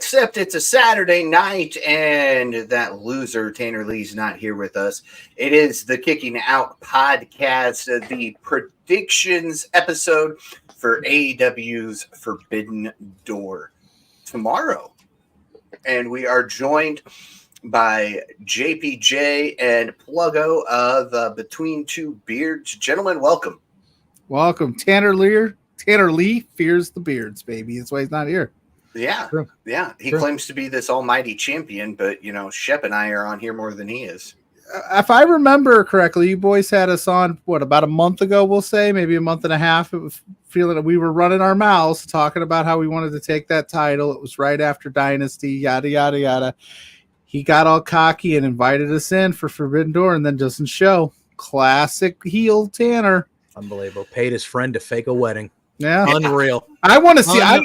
except it's a Saturday night and that loser Tanner Lee's not here with us. It is the Kicking Out podcast, the predictions episode for AEW's Forbidden Door tomorrow. And we are joined by JPJ and Pluggo of Between Two Beards. Gentlemen, welcome. Welcome. Tanner Lee fears the beards, baby. That's why he's not here. Yeah, True. yeah. He True. claims to be this almighty champion, but, you know, Shep and I are on here more than he is. If I remember correctly, you boys had us on, about a month ago, we'll say, maybe a month and a half. It was feeling that we were running our mouths, talking about how we wanted to take that title. It was right after Dynasty, yada, yada, yada. He got all cocky and invited us in for Forbidden Door and then doesn't show. Classic heel Tanner. Unbelievable. Paid his friend to fake a wedding. Yeah. Unreal. I want to see. I'm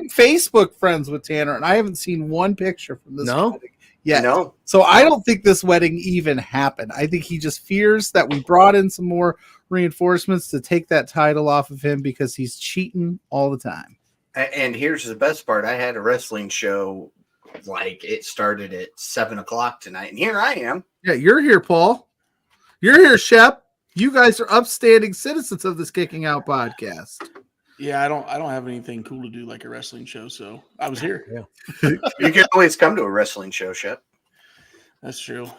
Facebook friends with Tanner, and I haven't seen one picture from this wedding yet. No. So I don't think this wedding even happened. I think he just fears that we brought in some more reinforcements to take that title off of him because he's cheating all the time. And here's the best part. I had a wrestling show, like it started at 7:00 tonight, and here I am. Yeah, you're here, Paul. You're here, Shep. You guys are upstanding citizens of this Kicking Out podcast. Yeah, I don't have anything cool to do like a wrestling show, so I was here. Yeah. You can always come to a wrestling show, Shep. That's true.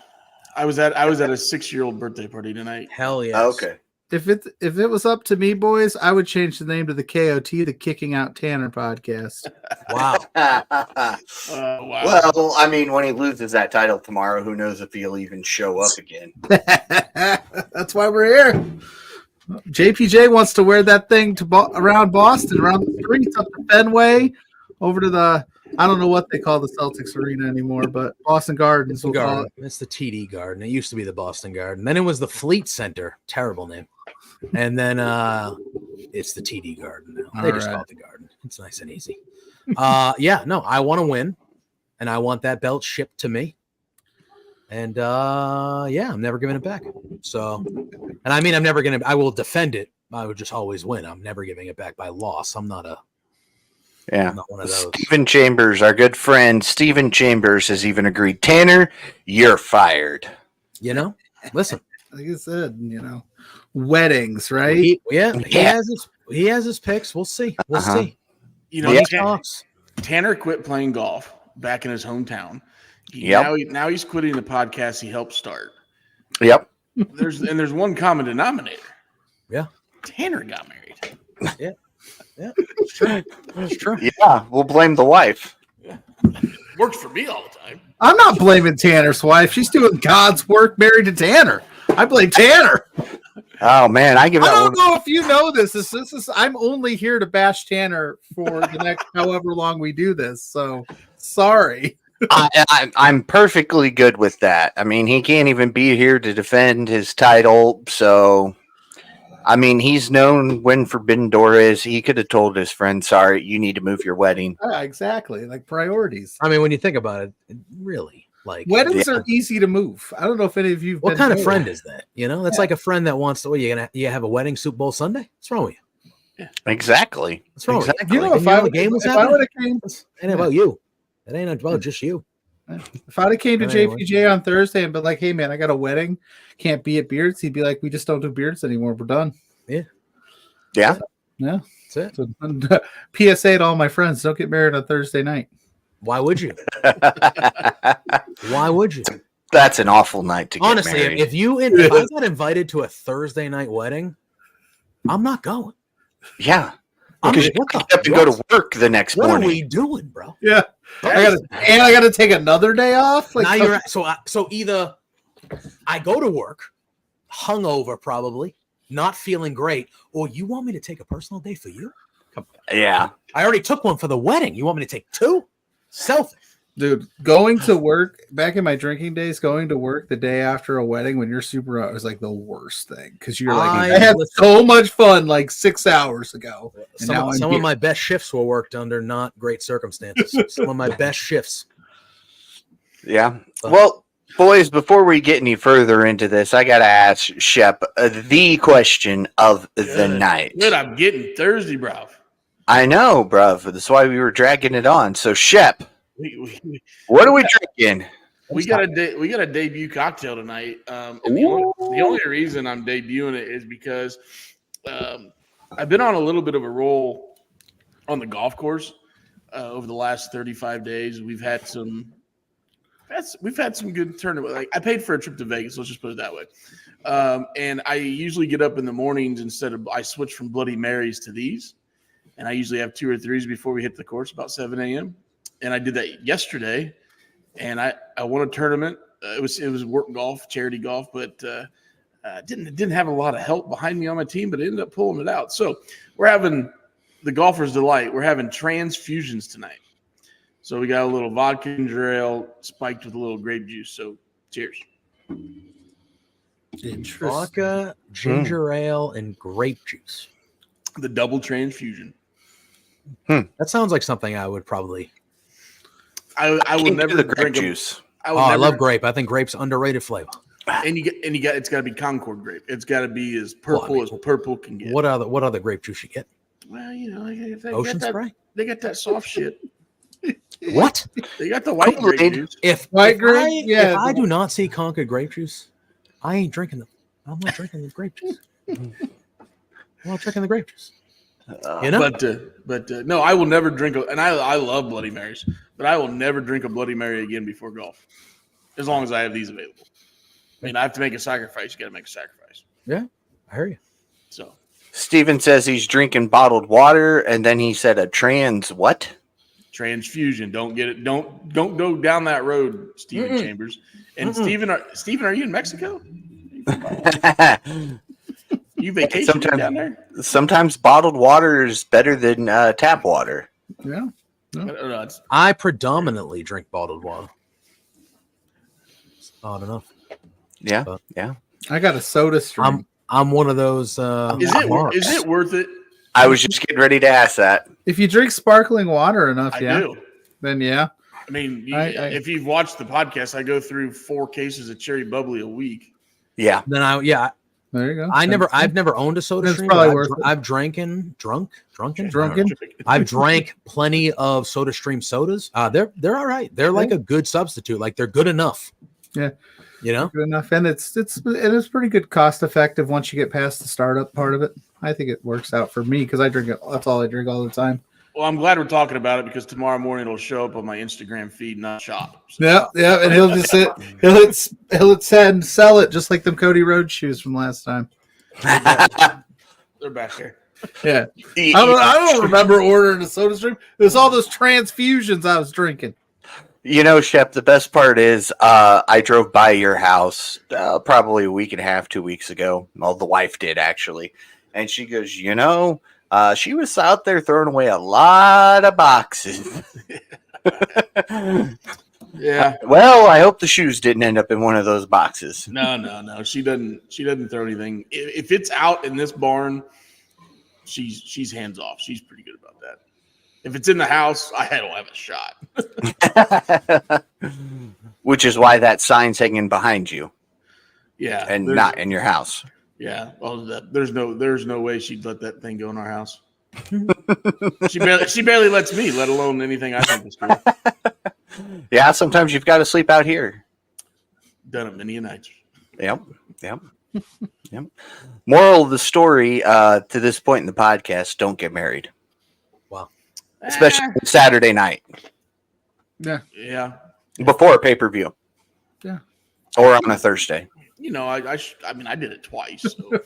I was at a 6-year-old birthday party tonight. Hell yeah. Okay. If it was up to me, boys, I would change the name to the KOT, the Kicking Out Tanner podcast. Wow. Wow. Well, I mean, when he loses that title tomorrow, who knows if he'll even show up again. That's why we're here. JPJ wants to wear that thing around Boston, around the streets, up to Fenway, over to the, I don't know what they call the Celtics arena anymore, but Boston Gardens. We'll call it. It's the TD Garden. It used to be the Boston Garden. Then it was the Fleet Center. Terrible name. And then it's the TD Garden now. They just call it the Garden. It's nice and easy. I want to win, and I want that belt shipped to me. And I'm never giving it back. So, and I mean, I will defend it. I would just always win. I'm never giving it back by loss. I'm not one of those. Stephen Chambers, our good friend Stephen Chambers, has even agreed. Tanner, you're fired. You know, listen. Like I said, weddings, right? He has his picks. We'll see. We'll see. You know, Yeah. Tanner quit playing golf back in his hometown. Now he's quitting the podcast he helped start. Yep. There's one common denominator. Yeah. Tanner got married. Yeah. It's true. It's true. Yeah, we'll blame the wife. Works for me all the time. I'm not blaming Tanner's wife. She's doing God's work married to Tanner. I blame Tanner. Oh man, I don't know if you know this. This is I'm only here to bash Tanner for the next however long we do this. So sorry. I'm perfectly good with that. I mean, he can't even be here to defend his title. So, I mean, he's known when Forbidden Door is. He could have told his friend, sorry, you need to move your wedding. Yeah, exactly. Like priorities. I mean, when you think about it, really, like weddings are easy to move. I don't know if any of you. What kind of friend is that? That's like a friend that wants to. You have a wedding Super Bowl Sunday? What's wrong with you? Yeah. Exactly. What's wrong with you? If I would have came, it ain't about you. It ain't about just you. If I'd have came to JPJ on Thursday and been like, hey, man, I got a wedding, can't be at Beards, he'd be like, we just don't do Beards anymore. We're done. Yeah. Yeah. That's it. So, PSA to all my friends, don't get married on Thursday night. Why would you? Why would you? That's an awful night to get Honestly, married. if I got invited to a Thursday night wedding, I'm not going. Yeah. Because you have to go to work the next morning. What are we doing, bro? Yeah. I gotta take another day off. Like, now you're so either I go to work hungover, probably not feeling great, or you want me to take a personal day for you? Come on. Yeah, I already took one for the wedding. You want me to take two? Selfish. Dude, going to work back in my drinking days, going to work the day after a wedding when you're super out is like the worst thing because you're like, I had so much fun like 6 hours ago. Some of my best shifts were worked under not great circumstances. Some of my best shifts. Yeah. Well, boys, before we get any further into this, I got to ask Shep the question of the night. Good, I'm getting Thursday, bro. I know, bruv. That's why we were dragging it on. So, Shep, What are we drinking? We got a debut cocktail tonight. And the only reason I'm debuting it is because I've been on a little bit of a roll on the golf course over the last 35 days. We've had some good tournament. Like I paid for a trip to Vegas. Let's just put it that way. And I usually get up in the mornings I switch from Bloody Marys to these. And I usually have 2 or 3s before we hit the course about 7 a.m. And I did that yesterday. And I won a tournament. It was work golf, charity golf, but didn't have a lot of help behind me on my team, but I ended up pulling it out. So we're having the golfer's delight. We're having transfusions tonight. So we got a little vodka ginger ale spiked with a little grape juice. So cheers. Vodka, ginger ale, and grape juice. The double transfusion. That sounds like something I would probably. I will never the grape drink juice. I love grape. I think grape's underrated flavor. And it's got to be Concord grape. It's got to be as purple as purple can get. What other grape juice you get? Well, Ocean Spray. They got that soft shit. What? They got the white grape juice. If I do not see Concord grape juice, I ain't drinking them. I'm not drinking the grape juice. I'm not drinking the grape juice. But no, I will never drink and I love Bloody Marys, but I will never drink a Bloody Mary again before golf, as long as I have these available. I mean, I have to make a sacrifice. You got to make a sacrifice. Yeah, I hear you. So Steven says he's drinking bottled water, and then he said a transfusion. Don't get it. Don't go down that road, Steven Chambers. And Steven, are you in Mexico? You vacation down there? Sometimes bottled water is better than tap water. Yeah. No. I predominantly drink bottled water. It's odd enough. Yeah, But yeah. I got a soda stream. I'm one of those. Is it worth it? I was just getting ready to ask that. If you drink sparkling water enough, I do. Then yeah. I mean, if you've watched the podcast, I go through 4 cases of cherry bubbly a week. Yeah. Then There you go. I've never owned a soda That's stream. probably worth it. I've drunken. Drunken? I've drank plenty of Soda Stream sodas. They're all right. They're like a good substitute. Like they're good enough. Yeah. You know, good enough, and it's pretty good, cost effective once you get past the startup part of it. I think it works out for me because I drink it. That's all I drink all the time. Well, I'm glad we're talking about it because tomorrow morning it'll show up on my Instagram feed, not shop. So. Yeah, and he'll just he'll sell it just like them Cody Rhodes shoes from last time. They're back here. Yeah, I don't remember ordering a soda stream. It was all those transfusions I was drinking. You know, Shep, the best part is I drove by your house probably a week and a half, 2 weeks ago. Well, the wife did, actually. And she goes, she was out there throwing away a lot of boxes. Yeah. Well, I hope the shoes didn't end up in one of those boxes. No. She doesn't throw anything. If it's out in this barn, she's hands off. She's pretty good about that. If it's in the house, I don't have a shot. Which is why that sign's hanging behind you. Yeah. And not in your house. Yeah. Well, there's no way she'd let that thing go in our house. She barely lets me, let alone anything I think is cool. Yeah, sometimes you've got to sleep out here. Done it many a night. Yep. Moral of the story to this point in the podcast, don't get married. Wow. Especially Saturday night. Yeah. Before a pay-per-view. Yeah. Or on a Thursday. You know, I did it twice. So.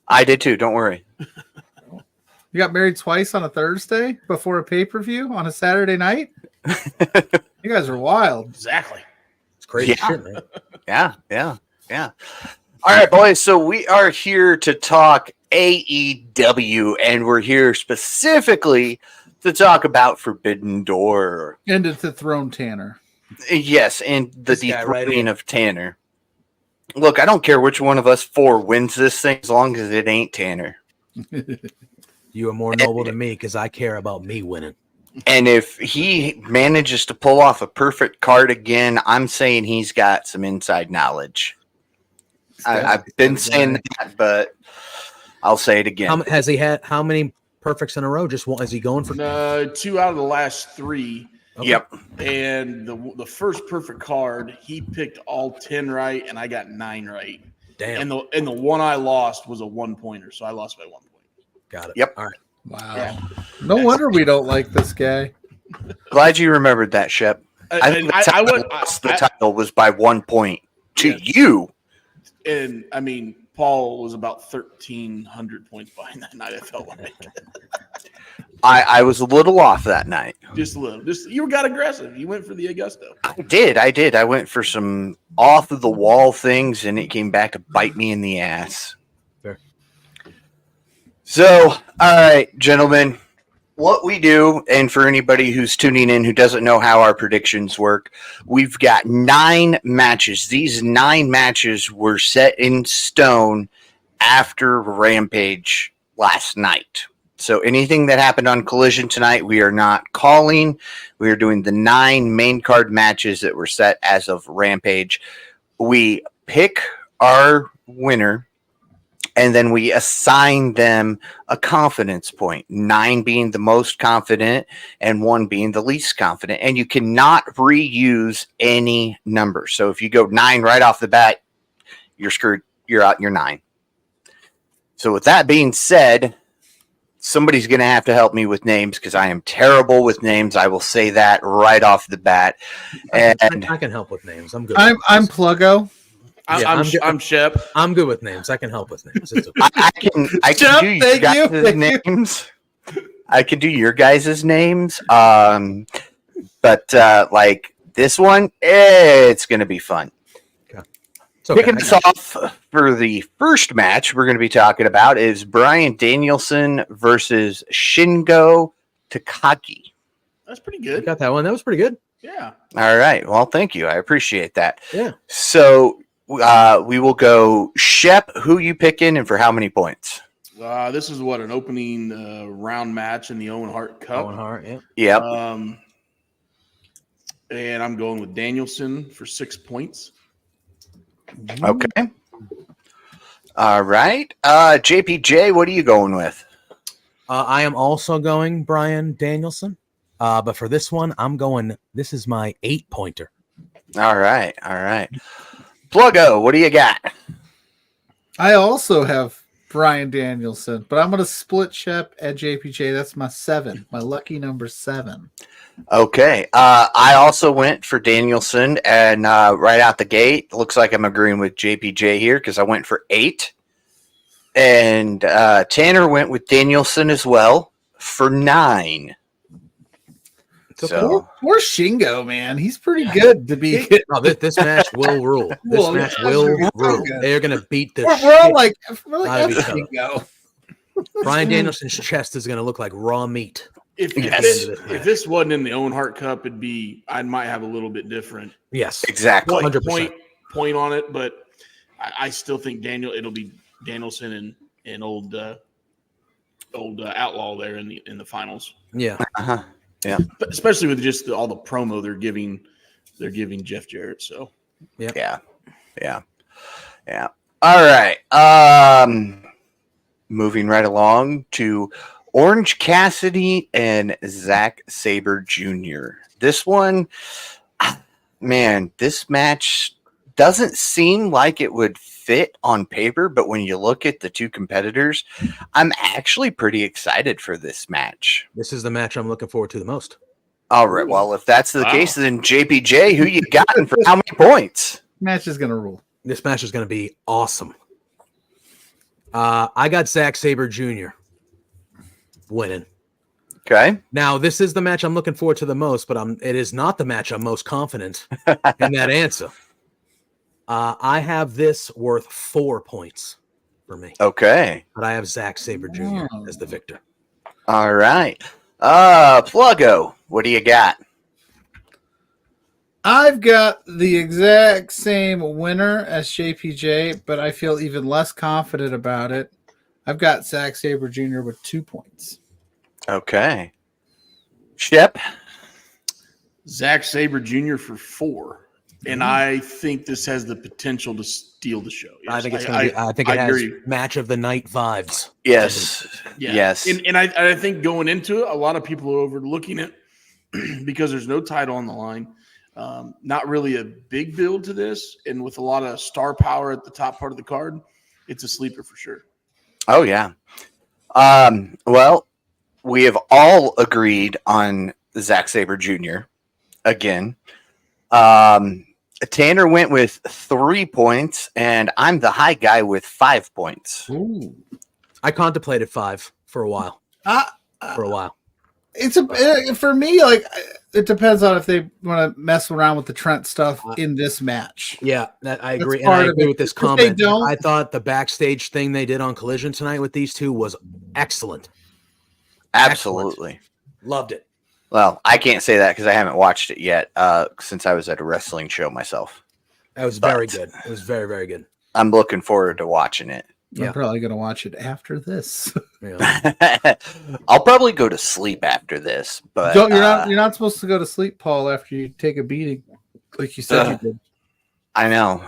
I did too, don't worry. You got married twice on a Thursday before a pay-per-view on a Saturday night? You guys are wild. Exactly. It's crazy shit, man. Yeah. All right, boys. So we are here to talk AEW, and we're here specifically to talk about Forbidden Door. And to dethrone Tanner. Yes, and the dethroning of Tanner. Look, I don't care which one of us 4 wins this thing as long as it ain't Tanner. You are more noble than me because I care about me winning. And if he manages to pull off a perfect card again, I'm saying he's got some inside knowledge. I've been saying that, but I'll say it again. Has he had how many perfects in a row? Just one? Is he going for 2 out of the last 3? Okay. Yep. And the first perfect card, he picked all 10 right, and I got 9 right. Damn. And the one I lost was a 1-pointer, so I lost by 1 point. Got it. Yep. All right. Wow. Yeah. No wonder we don't like this guy. Glad you remembered that, Shep. I think that's how I lost the title was by 1 point to you. And I mean, Paul was about 1,300 points behind that night. I felt like I was a little off that night. just a little. Just you got aggressive. You went for the Augusto. I did. I went for some off of the wall things, and it came back to bite me in the ass. Fair. So, all right, gentlemen, what we do, and for anybody who's tuning in who doesn't know how our predictions work, we've got 9 matches. These 9 matches were set in stone after Rampage last night. So anything that happened on Collision tonight, we are not calling. We are doing the 9 main card matches that were set as of Rampage. We pick our winner, and then we assign them a confidence point, 9 being the most confident and 1 being the least confident. And you cannot reuse any number. So if you go 9 right off the bat, you're screwed. You're out. You're 9. So with that being said, somebody's going to have to help me with names because I am terrible with names. I will say that right off the bat. And I can help with names. I'm good. I'm Pluggo. I'm Shep. I'm good with names. I can help with names. It's okay. I can Shep, do your thank you. guys' names. I can do your guys' names. But like this one, it's going to be fun. It's okay. Kicking us off for the first match we're going to be talking about is Bryan Danielson versus Shingo Takagi. That's pretty You good. got that one. That was pretty good. Yeah. All right. Well, thank you. I appreciate that. Yeah. So we will go Shep. Who you picking and for how many points? This is what an opening round match in the Owen Hart Cup. Owen Hart, yeah. Yep. And I'm going with Danielson for 6 points. Okay. All right. JPJ, what are you going with? I am also going Bryan Danielson. But for this one, this is my 8-pointer. All right. All right. Pluggo, what do you got? I also have Bryan Danielson, but I'm going to split Shep at JPJ. That's my 7, my lucky number 7. Okay. I also went for Danielson, and right out the gate, looks like I'm agreeing with JPJ here because I went for 8. And Tanner went with Danielson as well for 9. So, Poor Shingo, man. He's pretty good to be. No, this match will rule. This match will rule. They're going to beat the We're all like out F of each other. Shingo. Bryan Danielson's chest is going to look like raw meat. If this wasn't in the Owen Hart Cup, I might have a little bit different Yes. exactly. 100%. point on it, but I still think it'll be Danielson and old Outlaw there in the finals. Yeah. Uh-huh. Yeah. But especially with just all the promo they're giving Jeff Jarrett. So Yeah. All right. Moving right along to Orange Cassidy and Zack Sabre Jr. This one, man, this match doesn't seem like it would fit on paper, but when you look at the two competitors, I'm actually pretty excited for this match. This is the match I'm looking forward to the most. All right. Well, if that's the case, then JPJ, who you got and for how many points? Match is gonna rule. This match is going to be awesome. I got Zack Sabre Jr. winning. Okay. Now, this is the match I'm looking forward to the most, but it is not the match I'm most confident in that answer. I have this worth 4 points for me. Okay. But I have Zack Sabre Jr. as the victor. All right. Pluggo, what do you got? I've got the exact same winner as JPJ, but I feel even less confident about it. I've got Zack Sabre Jr. with 2 points. Okay. Shep? Zack Sabre Jr. for 4. And I think this has the potential to steal the show. Yes, I think it's going to be. I think it has match of the night vibes. Yes. Yeah. Yes. And I think going into it, a lot of people are overlooking it because there's no title on the line. Not really a big build to this, and with a lot of star power at the top part of the card, it's a sleeper for sure. Oh, yeah. Well, we have all agreed on Zack Sabre Jr. again. Tanner went with 3 points, and I'm the high guy with 5 points. Ooh. I contemplated 5 for a while. It's for me, like, it depends on if they want to mess around with the Trent stuff in this match. Yeah, I agree. That's And I part of agree it. with this If comment. they don't- I thought the backstage thing they did on Collision tonight with these two was excellent. Absolutely. Loved it. Well, I can't say that because I haven't watched it yet since I was at a wrestling show myself. That was very good. It was very, very good. I'm looking forward to watching it. I'm probably going to watch it after this. Yeah. I'll probably go to sleep after this, but You're not supposed to go to sleep, Paul, after you take a beating, like you said you did. I know.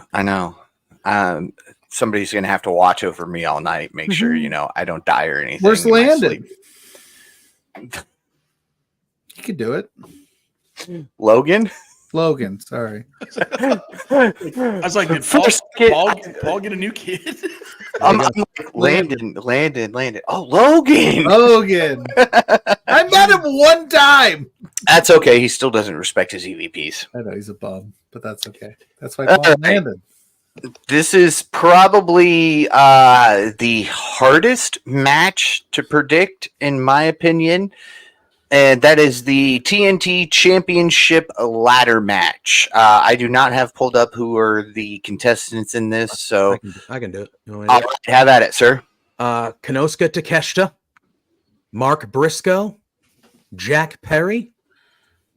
Somebody's gonna have to watch over me all night, make sure I don't die or anything. Where's in my Landon? sleep. You could do it. Logan? Sorry. I was like, did First Paul get a new kid? I'm like, Landon. Oh, Logan. Logan. I met him one time. That's okay. He still doesn't respect his EVPs. I know he's a bum, but that's okay. That's why Paul Landon. This is probably the hardest match to predict, in my opinion. And that is the TNT Championship ladder match. I do not have pulled up who are the contestants in this, so I can do it. I'll have at it, sir. Konosuke Takeshita, Mark Briscoe, Jack Perry,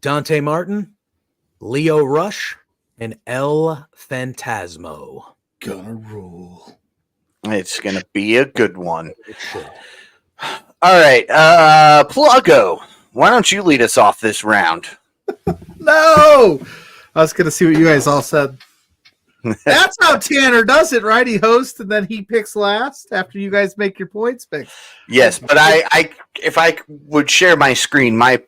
Dante Martin, Leo Rush, and El Phantasmo. Gonna rule. It's gonna be a good one. It should. All right, Pluggo, why don't you lead us off this round? No! I was gonna see what you guys all said. That's how Tanner does it, right? He hosts and then he picks last after you guys make your points pick. Yes, but I if I would share my screen, my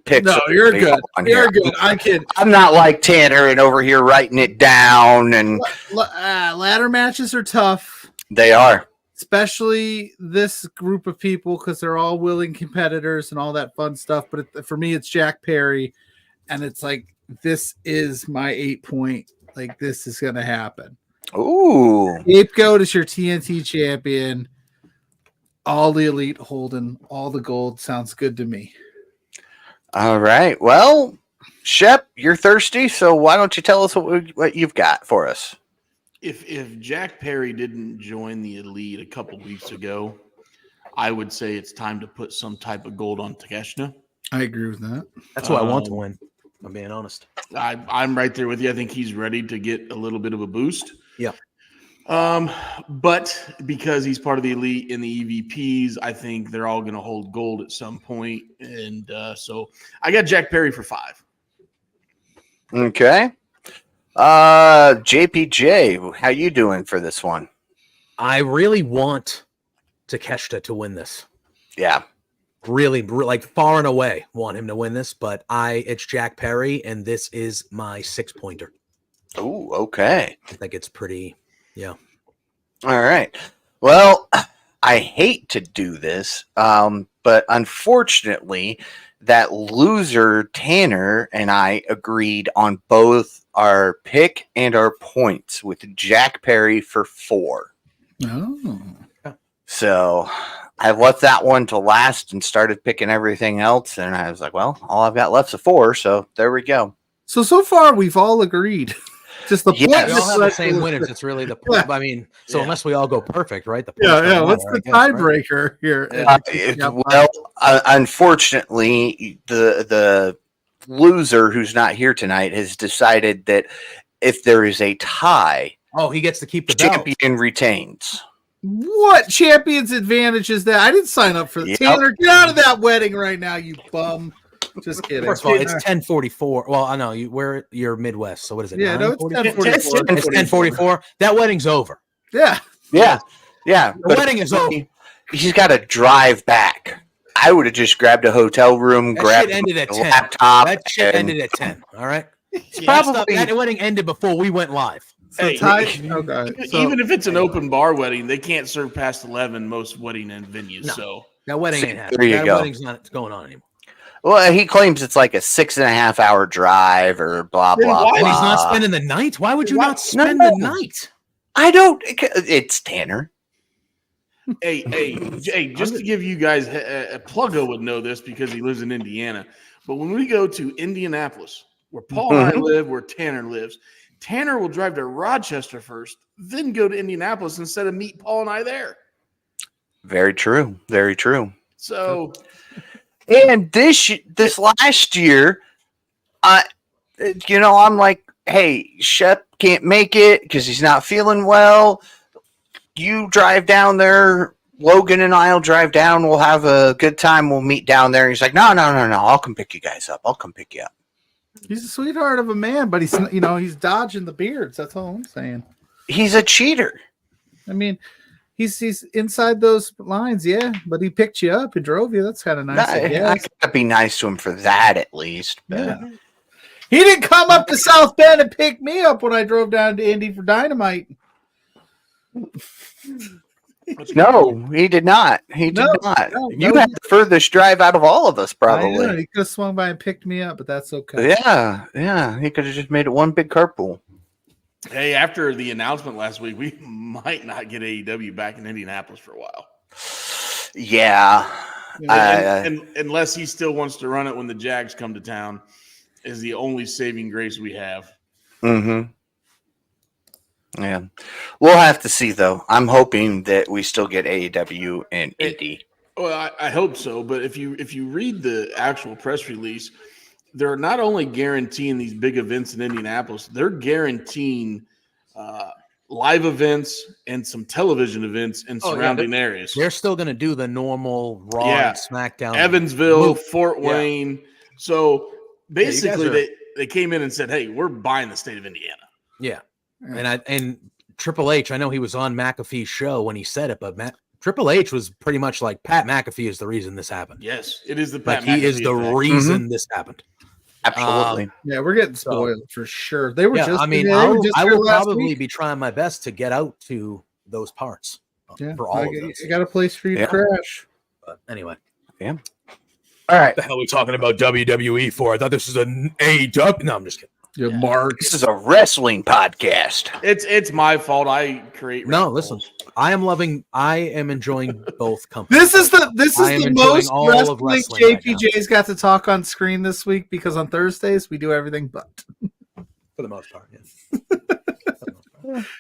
picks. No, you're good. You're good. I can. I'm not like Tanner and over here writing it down, and Ladder matches are tough. they are. Especially this group of people because they're all willing competitors and all that fun stuff. But for me, it's Jack Perry, and it's like this is my 8 point. Like this is gonna happen. Ooh, Scapegoat is your TNT champion. All the elite holding all the gold sounds good to me. all right. Well, Shep, you're thirsty, so why don't you tell us what you've got for us? If Jack Perry didn't join the elite a couple weeks ago, I would say it's time to put some type of gold on Takeshita. I agree with that. That's who I want to win. I'm being honest. I'm right there with you. I think he's ready to get a little bit of a boost. Yeah. But because he's part of the elite in the EVPs, I think they're all going to hold gold at some point. And so I got Jack Perry for 5. Okay. JPJ, how you doing for this one? I really want Takeshita to win this. Yeah. Really, like far and away want him to win this, but it's Jack Perry, and this is my 6-pointer. Ooh, okay. I think it's pretty, yeah. All right. Well, I hate to do this, but unfortunately, that loser Tanner and I agreed on both our pick and our points with Jack Perry for 4. Oh. So I left that one to last and started picking everything else. And I was like, well, all I've got left's a 4. So there we go. So far we've all agreed. Just the Yes. point. We all have the same winners. It's really the point. I mean, so unless we all go perfect, right? The points Yeah. don't What's matter, the I guess, right? tiebreaker here? Well, unfortunately, the loser who's not here tonight has decided that if there is a tie, Oh, he gets to keep the belt. champion retains. What champion's advantage is that? I didn't sign up for the Yep. Tanner. Get out of that wedding right now, you bum. Just kidding. First of all, it's 10:44. Well, I know you're Midwest, so what is it? Yeah, no, it's 9:44? 10:44. It's 10:44. That wedding's over. Yeah. Yeah. The wedding is over. He's got to drive back. I would have just grabbed a hotel room, That grabbed shit ended at a 10. laptop. That shit and- ended at 10. All right. Probably. That wedding ended before we went live. So Hey, okay. So, even if it's an open bar wedding, they can't serve past 11 most wedding and venues. No. So That wedding See, ain't happening. there you That go. wedding's not going on anymore. Well, he claims it's like a 6.5 hour drive or blah, Then blah, why- blah. And he's not spending the night. Why would you Why- not spend No. the night? I don't. It's Tanner. hey, just to give you guys, Pluggo would know this because he lives in Indiana. But when we go to Indianapolis, where Paul and I live, where Tanner lives, Tanner will drive to Rochester first, then go to Indianapolis instead of meet Paul and I there. Very true. Very true. So And this last year, I'm like, hey, Shep can't make it because he's not feeling well. You drive down there. Logan and I'll drive down. We'll have a good time. We'll meet down there. He's like, no. I'll come pick you guys up. I'll come pick you up. he's a sweetheart of a man, but he's dodging the beards. That's all I'm saying. He's a cheater. I mean, he's inside those lines, yeah. But he picked you up and drove you. That's kind of nice. I I guess. gotta be nice to him for that at least. But Yeah. He didn't come up to South Bend and pick me up when I drove down to Indy for Dynamite. no, he did not. He did not. no, You no. had the furthest drive out of all of us, I know, probably. he could have swung by and picked me up, but that's okay. Yeah. He could have just made it one big carpool. hey, after the announcement last week, we might not get AEW back in Indianapolis for a while. Yeah. Unless he still wants to run it when the Jags come to town, is the only saving grace we have. Mm-hmm. Yeah. We'll have to see, though. I'm hoping that we still get AEW and Indy. Well, I hope so. But if you read the actual press release, they're not only guaranteeing these big events in Indianapolis, they're guaranteeing live events and some television events in surrounding areas. They're still going to do the normal Raw and SmackDown. Evansville, loop. Fort Wayne. So basically, are- they came in and said, "Hey, we're buying the state of Indiana." Yeah. And Triple H, I know he was on McAfee's show when he said it, but Triple H was pretty much like Pat McAfee is the reason this happened. Yes, it is the Like Pat he is McAfee the effect. reason this happened. Absolutely. Yeah, we're getting spoiled for sure. They were Yeah, just. I mean, they I were will, just I here will last probably week. be trying my best to get out to those parts for all of this. I got a place for you to crash. But anyway, All right. the hell are we talking about WWE for? I thought this was an AEW. No, I'm just kidding. Your marks. This is a wrestling podcast. It's my fault. I create. No, rabbit listen. holes. I am enjoying both companies. This is I the am enjoying most all of wrestling wrestling right now. JPJ's got to talk on screen this week because on Thursdays we do everything but. For the most part, yeah.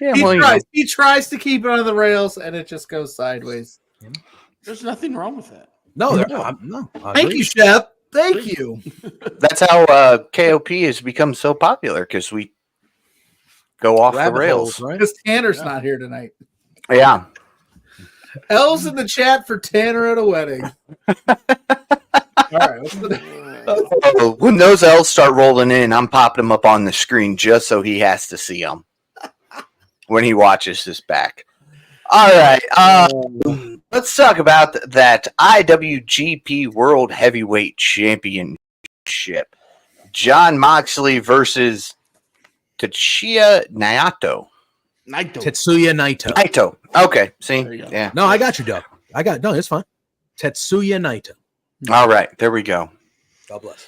Yeah, He tries to keep it on the rails and it just goes sideways. There's nothing wrong with that. No, Thank you, Shep. Thank you. That's how KOP has become so popular because we go off the rails. right? Because Tanner's not here tonight. Yeah. L's in the chat for Tanner at a wedding. All right. What's the When those L's start rolling in, I'm popping them up on the screen just so he has to see them when he watches this back. All right. Let's talk about that IWGP World Heavyweight Championship. John Moxley versus Tetsuya Naito. Tetsuya Naito. Naito. Okay. See? There you go. Yeah. No, I got you, Doug. It's fine. Tetsuya Naito. All right. There we go. God bless.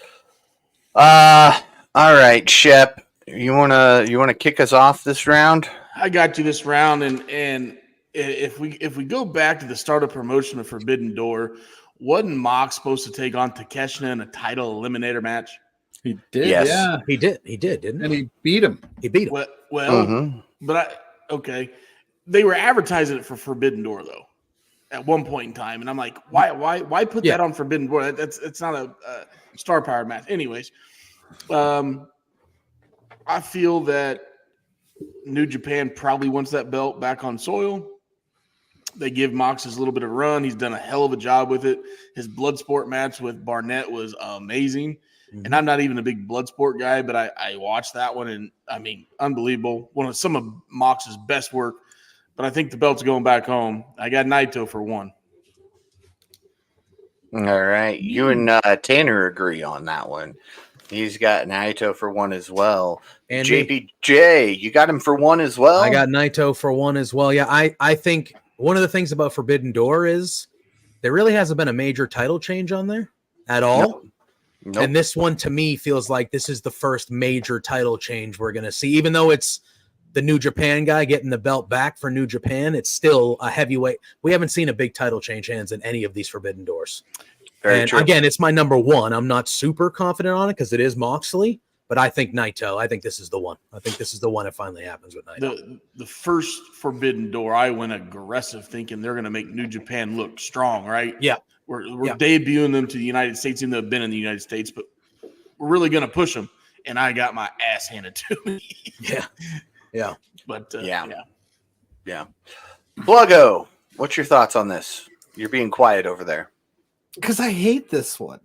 All right, Shep. You wanna kick us off this round? I got you this round, and if we go back to the start of promotion of Forbidden Door, wasn't Mox supposed to take on Takeshita in a title eliminator match? He did, Yes. yeah. He did, didn't And he? he beat him. He beat him. Well, Mhm. but they were advertising it for Forbidden Door though, at one point in time, and I'm like, why put that on Forbidden Door? It's not a star power match. Anyways, I feel that New Japan probably wants that belt back on soil. They give Mox his little bit of run. He's done a hell of a job with it. His Bloodsport match with Barnett was amazing. And I'm not even a big Bloodsport guy, but I watched that one, and I mean, unbelievable. One of some of Mox's best work. But I think the belt's going back home. I got Naito for one. All right. You and Tanner agree on that one. He's got Naito for 1 as well. And JPJ, you got him for 1 as well? I got Naito for 1 as well. Yeah, I think one of the things about Forbidden Door is there really hasn't been a major title change on there at all. Nope. And this one, to me, feels like this is the first major title change we're going to see. Even though it's the New Japan guy getting the belt back for New Japan, it's still a heavyweight. We haven't seen a big title change hands in any of these Forbidden Doors. Very and true. Again, it's my number 1. I'm not super confident on it because it is Moxley, but I think Naito. I think this is the one. I think this is the one that finally happens with Naito. The first Forbidden Door, I went aggressive thinking they're going to make New Japan look strong, right? Yeah. We're debuting them to the United States, even though they've been in the United States, but we're really going to push them. And I got my ass handed to me. Yeah. But yeah. Pluggo, what's your thoughts on this? You're being quiet over there. Because I hate this one.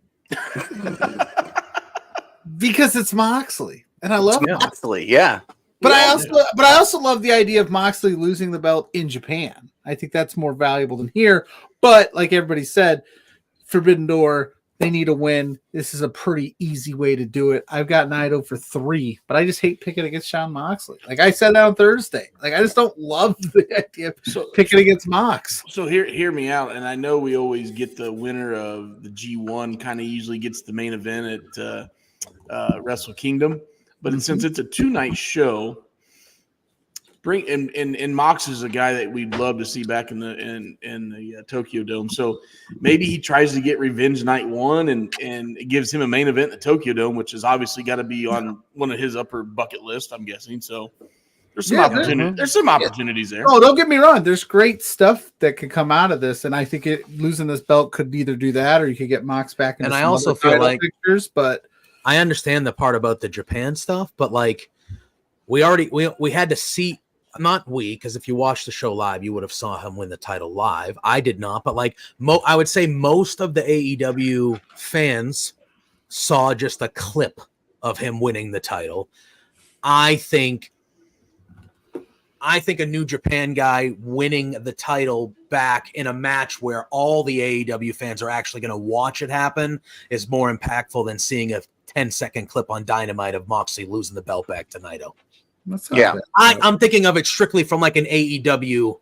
Because it's Moxley. And I love Moxley, yeah. But I also love the idea of Moxley losing the belt in Japan. I think that's more valuable than here. But like everybody said, Forbidden Door, they need a win. This is a pretty easy way to do it. I've got Naito for 3, but I just hate picking against Shawn Moxley. Like I said that on Thursday. Like I just don't love the idea of picking against Mox. So hear me out. And I know we always get the winner of the G1 kind of usually gets the main event at Wrestle Kingdom. But since it's a 2-night show, and Mox is a guy that we'd love to see back in the Tokyo Dome. So maybe he tries to get revenge night 1 and it gives him a main event in the Tokyo Dome, which is obviously got to be on one of his upper bucket list, I'm guessing. So there's some opportunity. There's some opportunities there. Oh, don't get me wrong. There's great stuff that could come out of this, and I think losing this belt could either do that or you could get Mox back. And I also feel like pictures, but I understand the part about the Japan stuff, but like we had to see. Not we, because if you watched the show live, you would have saw him win the title live. I did not, but like I would say most of the AEW fans saw just a clip of him winning the title. I think a New Japan guy winning the title back in a match where all the AEW fans are actually going to watch it happen is more impactful than seeing a 10-second clip on Dynamite of Moxley losing the belt back to Naito. Yeah, I'm thinking of it strictly from like an AEW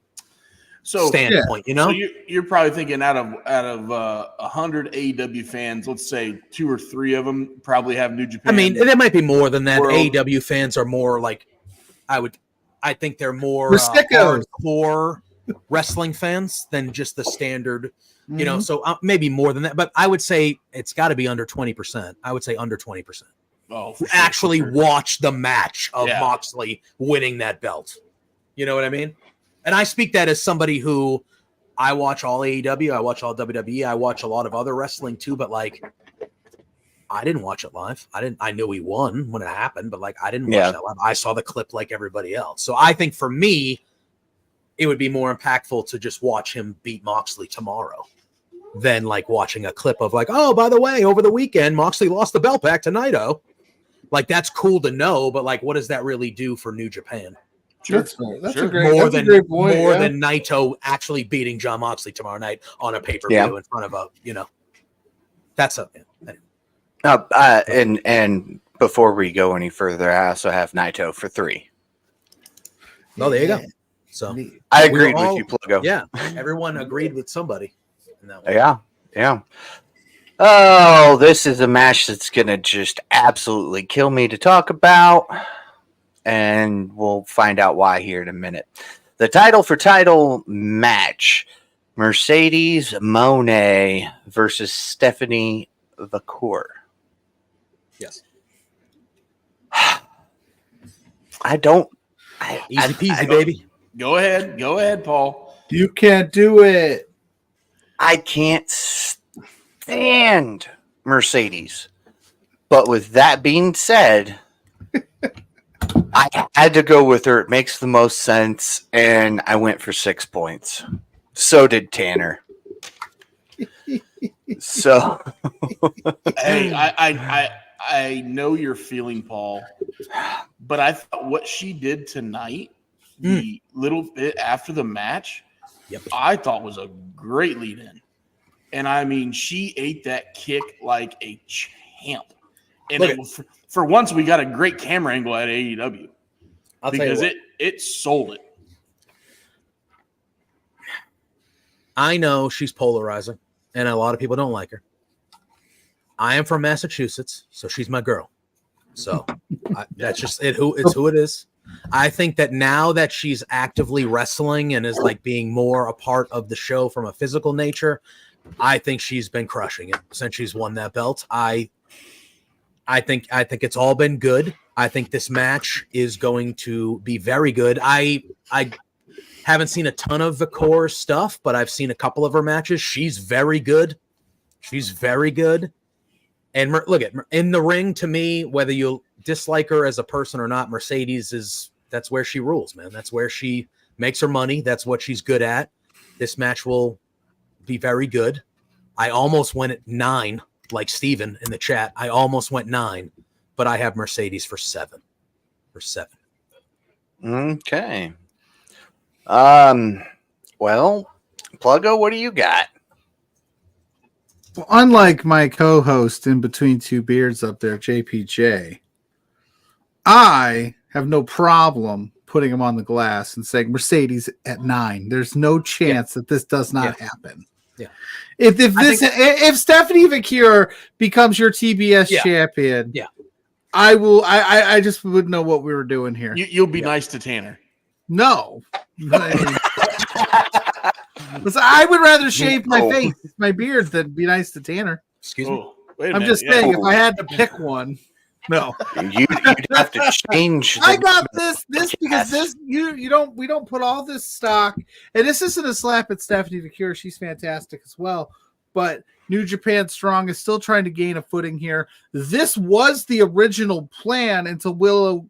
standpoint. You know, so you're probably thinking out of 100 AEW fans, let's say 2 or 3 of them probably have New Japan. I mean, there might be more than that. AEW fans are more like I think they're more hardcore wrestling fans than just the standard. You know, so maybe more than that. But I would say it's got to be under 20%. I would say under 20%. Oh, actually watch the match of Moxley winning that belt. You know what I mean? And I speak that as somebody who I watch all AEW, I watch all WWE, I watch a lot of other wrestling too, but like I didn't watch it live. I knew he won when it happened, but like I didn't watch that live. I saw the clip like everybody else. So I think for me, it would be more impactful to just watch him beat Moxley tomorrow than like watching a clip of like, oh, by the way, over the weekend, Moxley lost the belt back to Naito. Like that's cool to know, but like, what does that really do for New Japan? Sure. That's a great point. More than Naito actually beating Jon Moxley tomorrow night on a pay-per-view in front of that's a. And before we go any further, I also have Naito for 3. Oh, there you go. So I agreed with you, Pluggo. Yeah, everyone agreed with somebody in that one. Yeah. Oh, this is a match that's going to just absolutely kill me to talk about. And we'll find out why here in a minute. The title for title match. Mercedes Moné versus Stephanie Vacour. Yes. Easy peasy, baby. Go ahead, Paul. You can't do it. I can't stand Mercedes. But with that being said, I had to go with her. It makes the most sense, and I went for 6 points. So did Tanner. So, hey, I know you're feeling, Paul, but I thought what she did tonight, the little bit after the match, I thought was a great lead-in. And I mean, she ate that kick like a champ. And for once, we got a great camera angle at AEW. Because it sold it. I know she's polarizing, and a lot of people don't like her. I am from Massachusetts, so she's my girl. So that's just it. It's who it is. I think that now that she's actively wrestling and is like being more a part of the show from a physical nature, I think she's been crushing it since she's won that belt. I think it's all been good. I think this match is going to be very good. I haven't seen a ton of the core stuff, but I've seen a couple of her matches. She's very good. And look at in the ring, to me, whether you dislike her as a person or not, Mercedes that's where she rules, man. That's where she makes her money. That's what she's good at. This match will be very good. I almost went at 9, like Steven in the chat. I almost went 9, but I have Mercedes for 7. Okay. Well, Pluggo, what do you got? Well, unlike my co-host in between two beards up there, JPJ, I have no problem putting him on the glass and saying Mercedes at 9. There's no chance that this does not happen. Yeah. If Stephanie Vakir becomes your TBS champion, I will. I just wouldn't know what we were doing here. You'll be nice to Tanner. No. I would rather shave my face, my beard, than be nice to Tanner. Excuse me. I'm just saying, if I had to pick one, no, you'd have to change. I got this because we don't put all this stock, and this isn't a slap at Stephanie Vakir. She's fantastic as well, but New Japan Strong is still trying to gain a footing here. This was the original plan until Willow.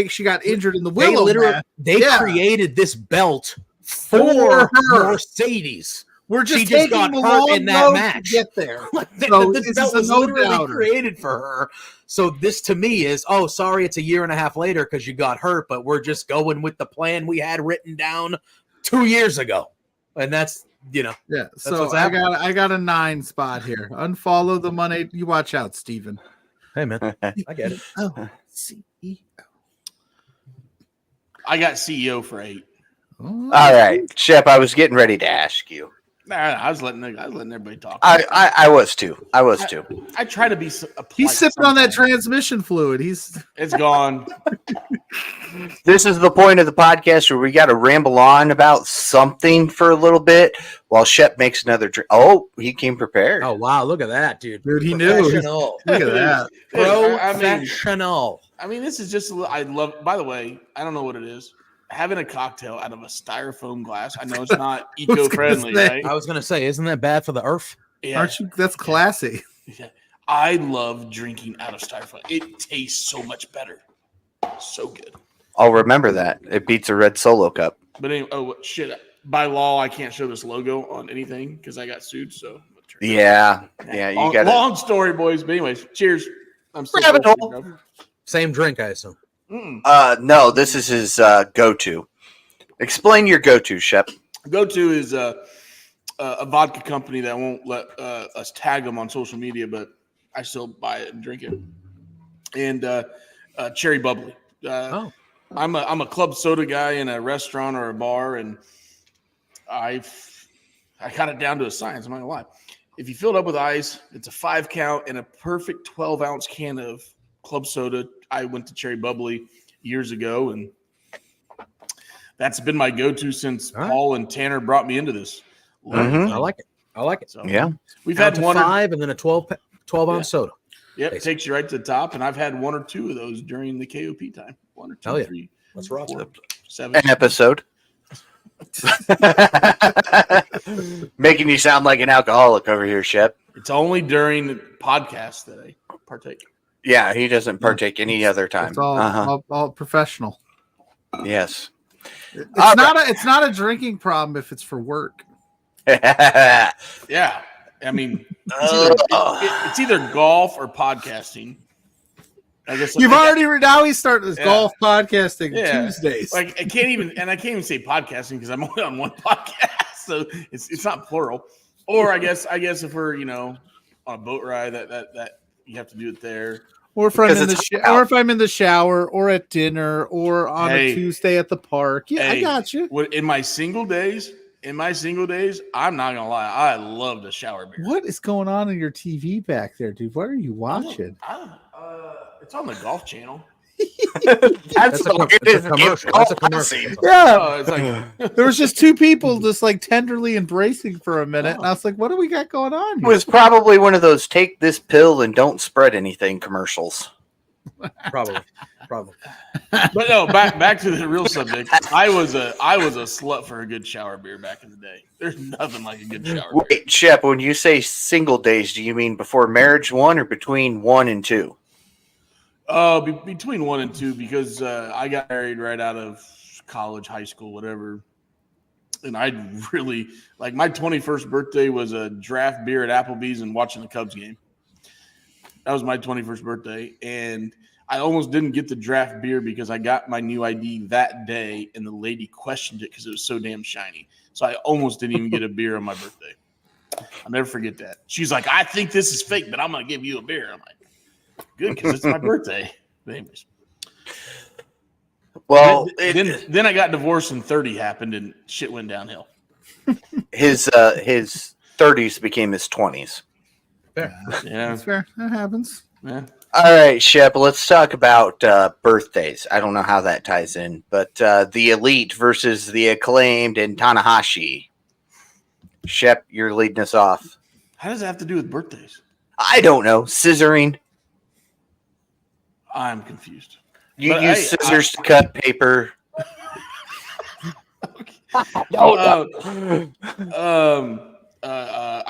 She got injured in the Willow match. They created this belt for Mercedes. We're just got hurt in that match to get there. This belt was literally created for her. So this to me is, sorry, it's a year and a half later because you got hurt, but we're just going with the plan we had written down 2 years ago, and that's That's so I got a 9 spot here. Unfollow the money. You watch out, Steven. Hey man, I get it. CEO. I got CEO for 8. All right, Shep. I was getting ready to ask you. I was letting everybody talk. I was too. I try to be. He's sipping on that transmission fluid. It's gone. This is the point of the podcast where we got to ramble on about something for a little bit while Shep makes another drink. Oh, he came prepared. Oh wow, look at that, dude. Dude, he knew. Look at that. Professional. I mean, this is just. I love. By the way, I don't know what it is. Having a cocktail out of a styrofoam glass. I know it's not eco-friendly, right? I was going to say, isn't that bad for the earth? Yeah. Aren't you? That's classy. Yeah. I love drinking out of styrofoam. It tastes so much better. So good. I'll remember that. It beats a red Solo cup. But anyway, shit. By law, I can't show this logo on anything because I got sued. So yeah. You got long story, boys. But anyways, cheers. I'm still same drink, I assume. No, this is his go-to. Explain your go-to, Shep. Go-to is a vodka company that won't let us tag them on social media, but I still buy it and drink it. And cherry bubbly. I'm a club soda guy in a restaurant or a bar, and I got it down to a science. I'm not gonna lie. If you fill it up with ice, it's a 5 count and a perfect 12-ounce can of club soda. I went to cherry bubbly years ago, and that's been my go-to since Paul and Tanner brought me into this. Mm-hmm. I like it. So, yeah, we've had 5 and then a 12-ounce soda. Yep, it takes you right to the top, and I've had 1 or 2 of those during the KOP time. 1 or 2, 3. Let's rock 4, 7. An episode. Making you sound like an alcoholic over here, Shep. It's only during the podcast that I partake. Yeah, he doesn't partake any other time. It's all professional. Yes. It's not a drinking problem if it's for work. Yeah. I mean, it's either golf or podcasting. I guess now he's starting this golf podcasting Tuesdays. Like I can't even say podcasting because I'm only on one podcast, so it's not plural. Or I guess if we're on a boat ride, that you have to do it there. Or if I'm in the shower, or at dinner, or on a Tuesday at the park. Yeah, I got you. In my single days, I'm not gonna lie, I love the shower beer. What is going on in your TV back there, dude? What are you watching? It's on the Golf Channel. That's a commercial. That's a commercial. Yeah, It's like there was just two people just like tenderly embracing for a minute, and I was like, "What do we got going on?" It Here? was probably one of those "take this pill and don't spread anything" commercials. Probably. But no, back to the real subject. I was a slut for a good shower beer back in the day. There's nothing like a good shower beer. Wait, Shep, when you say single days, do you mean before marriage 1 or between 1 and 2? Between 1 and 2, because I got married right out of college, high school, whatever. And I really like my 21st birthday was a draft beer at Applebee's and watching the Cubs game. That was my 21st birthday, and I almost didn't get the draft beer because I got my new ID that day, and the lady questioned it because it was so damn shiny. So I almost didn't even get a beer on my birthday. I'll never forget that. She's like, "I think this is fake, but I'm going to give you a beer." I'm like, "Good, because it's my birthday." But anyways. Well, then I got divorced and 30 happened and shit went downhill. His 30s became his 20s. Fair. Yeah. That's fair. That happens. Yeah. All right, Shep, let's talk about birthdays. I don't know how that ties in, but the Elite versus the Acclaimed and Tanahashi. Shep, you're leading us off. How does that have to do with birthdays? I don't know. Scissoring. I'm confused. You But use scissors to cut paper.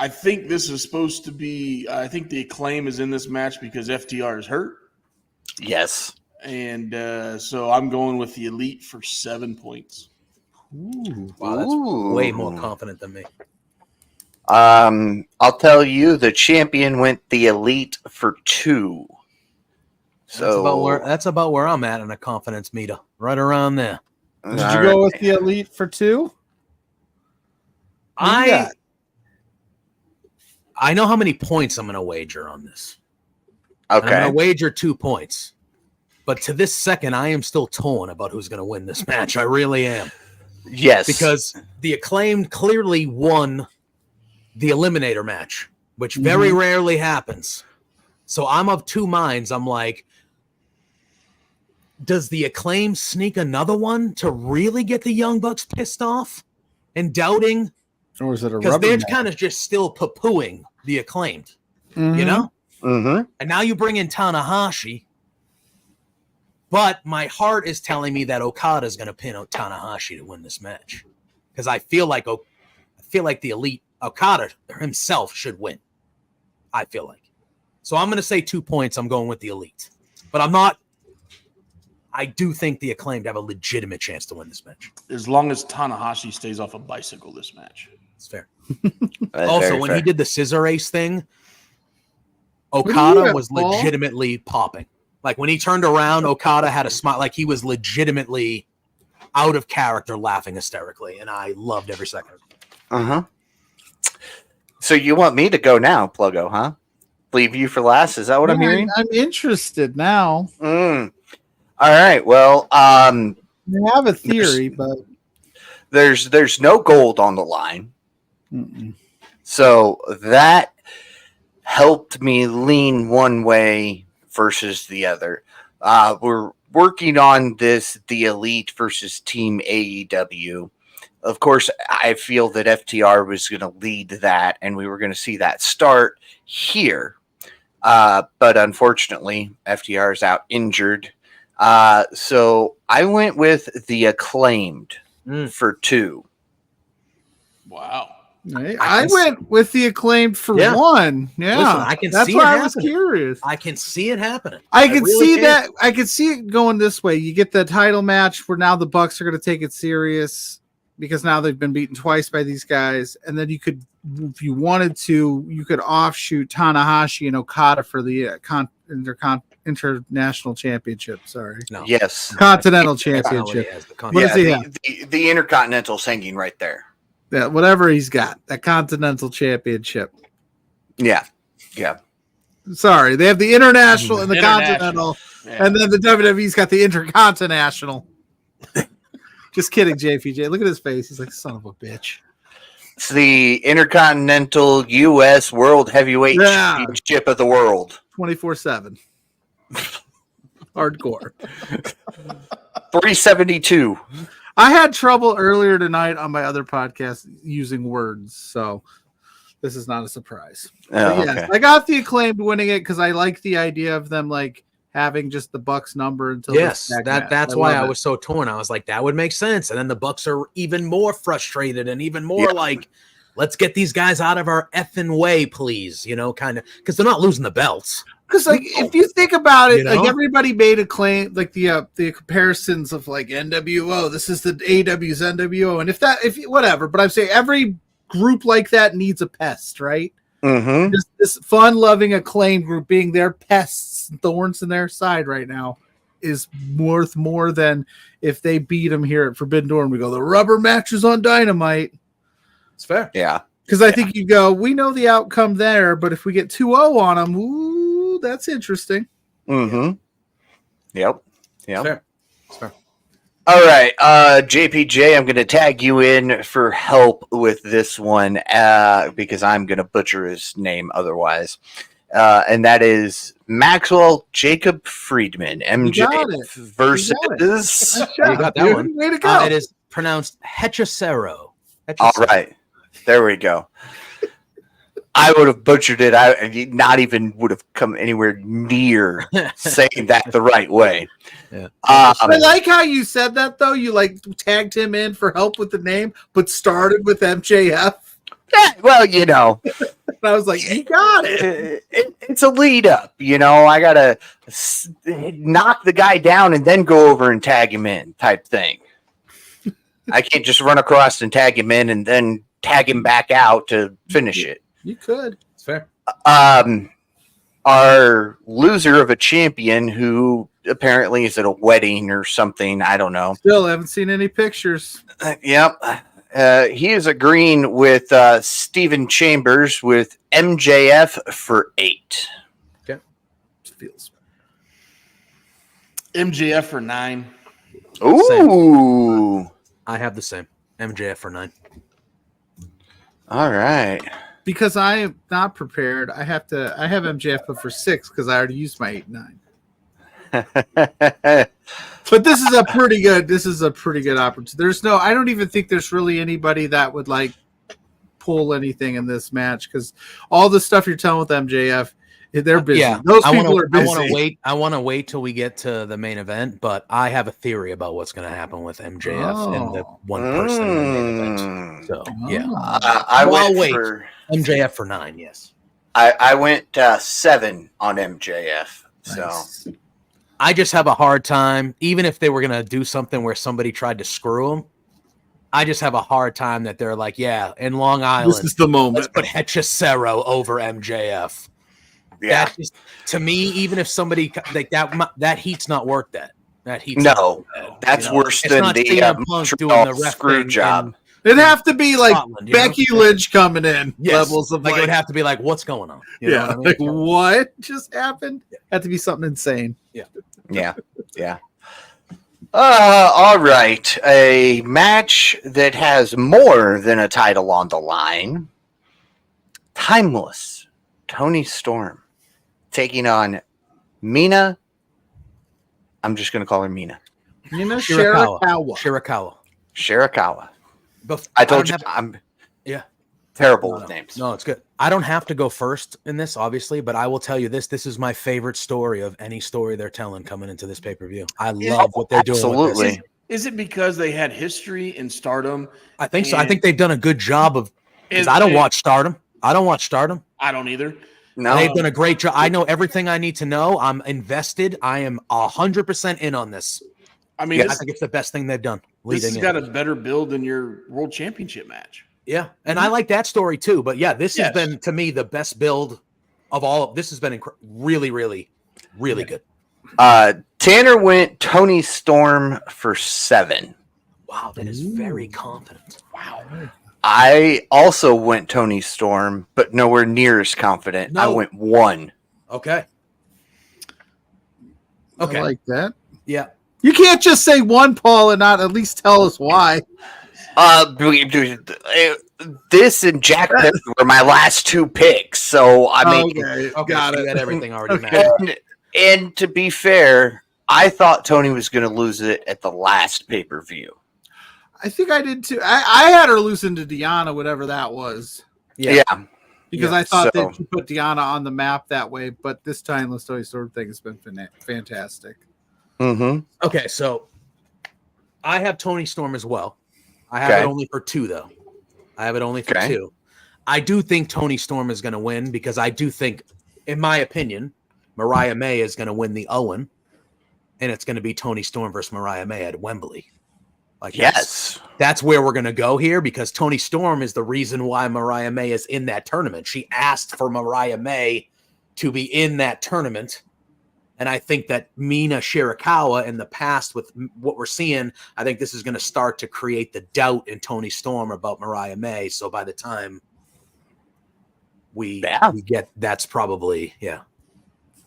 I think this is supposed to be. I think the Acclaim is in this match because FTR is hurt. Yes. And so I'm going with the Elite for 7 points. Ooh, wow, that's way more confident than me. I'll tell you, the champion went the Elite for 2. So That's about where I'm at in a confidence meter, right around there. Did you go with the Elite for 2? I know how many points I'm going to wager on this. Okay. I'm going to wager 2 points. But to this second, I am still torn about who's going to win this match. I really am. Yes. Because the Acclaimed clearly won the Eliminator match, which very rarely happens. So I'm of two minds. I'm like, does the Acclaim sneak another one to really get the Young Bucks pissed off and doubting? Or is it a because they're kind of just still poo-pooing the Acclaimed, you know? Mm-hmm. And now you bring in Tanahashi, but my heart is telling me that Okada is going to pin Tanahashi to win this match because I feel like the Elite Okada himself should win. I feel like. So I'm going to say 2 points. I'm going with the Elite, but I'm not. I do think the Acclaimed have a legitimate chance to win this match. As long as Tanahashi stays off a bicycle this match. It's fair. Also, when he did the scissor ace thing, Okada was legitimately popping. Like when he turned around, Okada had a smile. Like he was legitimately out of character, laughing hysterically, and I loved every second. So you want me to go now, Pluggo, huh? Leave you for last? Is that what I'm hearing? I'm interested now. All right. Well, I have a theory, but there's no gold on the line. So that helped me lean one way versus the other. We're working on the Elite versus Team AEW. Of course, I feel that FTR was going to lead that, and we were going to see that start here. But unfortunately, FTR is out injured. So I went with the Acclaimed for 2. Wow. I went with the Acclaimed for 1. Yeah. Listen, I can That's see why it I was happening. curious. I can see it happening. I could see that. I could see it going this way. You get the title match where now the Bucks are going to take it serious because now they've been beaten twice by these guys. And then you could, if you wanted to, you could offshoot Tanahashi and Okada for the international championship. Sorry. No. Yes. Continental championship. What does he have? The Intercontinental's hanging right there. Yeah, whatever he's got, that Continental Championship. Yeah. Sorry, they have the International and the International. Continental, Yeah. and then the WWE's got the Intercontinental. Just kidding, JPJ. Look at his face. He's like, son of a bitch. It's the Intercontinental U.S. World Heavyweight Championship of the world. 24/7. Hardcore. 372. I had trouble earlier tonight on my other podcast using words, so this is not a surprise. Oh, Yes, okay. I got the Acclaimed winning it because I like the idea of them like having just the Bucks number until Yes, this match. that's why I love was so torn. I was like, that would make sense. And then the Bucks are even more frustrated and even more like, let's get these guys out of our effing way, please. You know, kind of because they're not losing the belts. Because like if you think about it, You know? like everybody made a claim, like the comparisons of like NWO. This is the AEW's NWO, and if whatever. But I'm saying every group like that needs a pest, right? Mm-hmm. This fun-loving Acclaimed group being their pests and thorns in their side right now is worth more than if they beat them here at Forbidden Door and we go, the rubber matches on Dynamite. It's fair. Yeah. Because I think you go, we know the outcome there, but if we get 2-0 on them, ooh, that's interesting. Mm-hmm. Yep. It's fair. It's fair. All right, JPJ, I'm going to tag you in for help with this one because I'm going to butcher his name otherwise. And that is Maxwell Jacob Friedman, MJ versus. You got that one. Way to go. It is pronounced Hechicero. All right, there we go. I would have butchered it. I not even would have come anywhere near saying that the right way. Yeah. I like how you said that, though. You like tagged him in for help with the name, but started with MJF. Yeah, well, you know. And I was like, you got it. It's a lead up. You know, I got to knock the guy down and then go over and tag him in type thing. I can't just run across and tag him in and then tag him back out to finish it. You could. It's fair. Our loser of a champion who apparently is at a wedding or something. I don't know. Still haven't seen any pictures. Yep. He is agreeing with Steven Chambers with MJF for 8. Okay. Feels. MJF for 9. Ooh. Same. I have the same. MJF for 9. All right. Because I am not prepared, I have MJF put for 6 because I already used my 8 and 9. But this is a pretty good opportunity. I don't even think there's really anybody that would like pull anything in this match because all the stuff you're telling with MJF, they're busy. Yeah, those people are busy. I want to wait till we get to the main event, but I have a theory about what's going to happen with MJF and the one person in the main event. So yeah, I'll wait for MJF for 9. Yes, I went 7 on MJF. So. Nice. I just have a hard time, even if they were going to do something where somebody tried to screw him. I just have a hard time that they're like, yeah, in Long Island, This is the moment. let's put Hechicero over MJF. Yeah. That just, to me, even if somebody like that heat's not worth that. That heat's that's worse than the doing the screw job. It'd have to be like Scotland, Becky Lynch coming in. Yes. Levels of like it would have to be like, what's going on? You know what I mean? like what just happened? Had to be something insane. Yeah. All right. A match that has more than a title on the line. Timeless Tony Storm taking on Mina. I'm just going to call her Mina. Mina Shirakawa. Shirakawa. But I told you I'm terrible with names. No, it's good. I don't have to go first in this, obviously, but I will tell you this. This is my favorite story of any story they're telling coming into this pay-per-view. I love what they're doing. Absolutely. Is it because they had history in Stardom? I think so. I think they've done a good job of because I don't watch Stardom. I don't either. No. They've done a great job. I know everything I need to know. I'm invested. I am 100% in on this. I mean, I think it's the best thing they've done. This has got a better build than your World Championship match. Yeah, and I like that story too. But yeah, this has been to me the best build of all. This has been really, really, really good. Tanner went Tony Storm for 7. Wow, that is very confident. Wow. I also went Tony Storm, but nowhere near as confident. No. I went 1. Okay. I like that. Yeah. You can't just say 1, Paul, and not at least tell us why. This and Jack Perry were my last 2 picks, so I mean, Okay, Got it. You had everything already mapped. and to be fair, I thought Tony was going to lose it at the last pay-per-view. I think I did too. I had her losing to Deanna, whatever that was. Yeah. Because I thought that you put Deanna on the map that way, but this time the Tony Storm thing has been fantastic. Mm-hmm. Okay, so I have Tony Storm as well. I have it only for 2, though. I have it only for 2. I do think Tony Storm is going to win because I do think, in my opinion, Mariah May is going to win the Owen, and it's going to be Tony Storm versus Mariah May at Wembley. Like, that's where we're going to go here because Tony Storm is the reason why Mariah May is in that tournament. She asked for Mariah May to be in that tournament. And I think that Mina Shirakawa in the past with what we're seeing, I think this is going to start to create the doubt in Tony Storm about Mariah May. So by the time we get, that's probably, By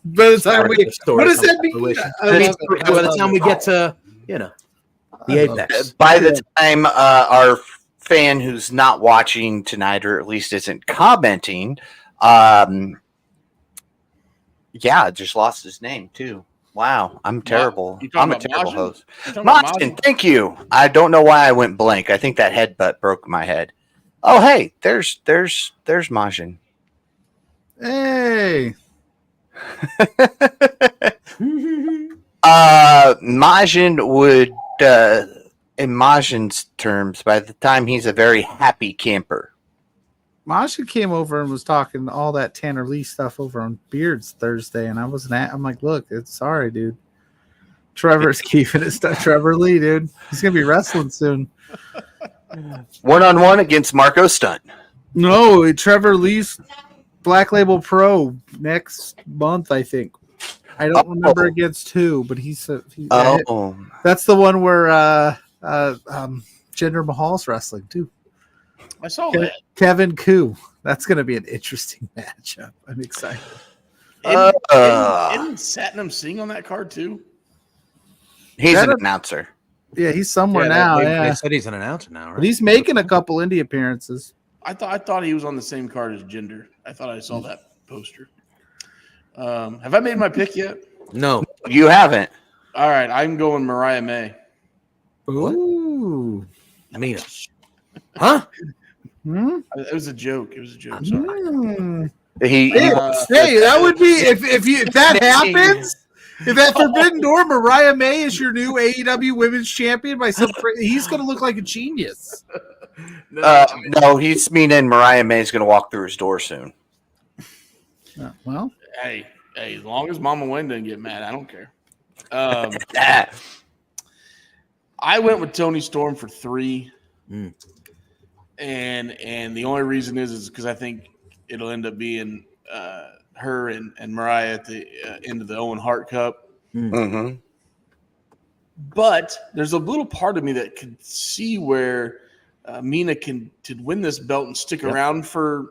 the time what does that mean? By the time we get to, the apex. By the time our fan who's not watching tonight, or at least isn't commenting, just lost his name too. Wow, I'm terrible. I'm a terrible host. Majin, thank you. I don't know why I went blank. I think that headbutt broke my head. Oh, hey, there's Majin. Hey. Majin would, in Majin's terms, by the time he's a very happy camper. Masha came over and was talking all that Tanner Lee stuff over on Beards Thursday, and I'm like, look, sorry, dude. Trevor's keeping his stuff. Trevor Lee, dude. He's gonna be wrestling soon. 1-on-1 against Marco Stunt. No, Trevor Lee's Black Label Pro next month, I think. I don't remember against who, but that's the one where Jinder Mahal's wrestling too. I saw that. Kevin Koo. That's going to be an interesting matchup. I'm excited. Isn't Satnam Singh on that card too? He's an announcer. Yeah, he's somewhere now. They said he's an announcer now, right? But he's making a couple indie appearances. I thought he was on the same card as Jinder. I thought I saw that poster. Have I made my pick yet? No, you haven't. All right, I'm going Mariah May. Ooh, Mina. Huh? It was a joke. Sorry. That would be if that happens. If that Forbidden Door, Mariah May is your new AEW Women's Champion he's going to look like a genius. No, he's meaning Mariah May is going to walk through his door soon. Well, hey, as long as Mama Wayne doesn't get mad, I don't care. I went with Tony Storm for 3. And the only reason is because I think it'll end up being her and Mariah at the end of the Owen Hart Cup. Mm-hmm. But there's a little part of me that could see where Mina can win this belt and stick around for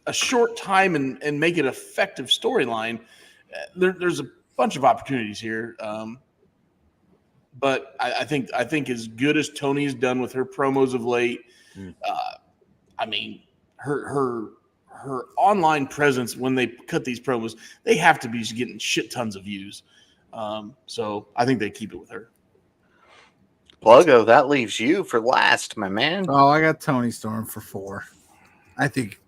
a short time and make it an effective storyline. There's a bunch of opportunities here. But I think as good as Tony's done with her promos of late, I mean, her online presence when they cut these promos, they have to be getting shit tons of views. So I think they keep it with her. Pluggo, that leaves you for last, my man. Oh, I got Tony Storm for 4. I think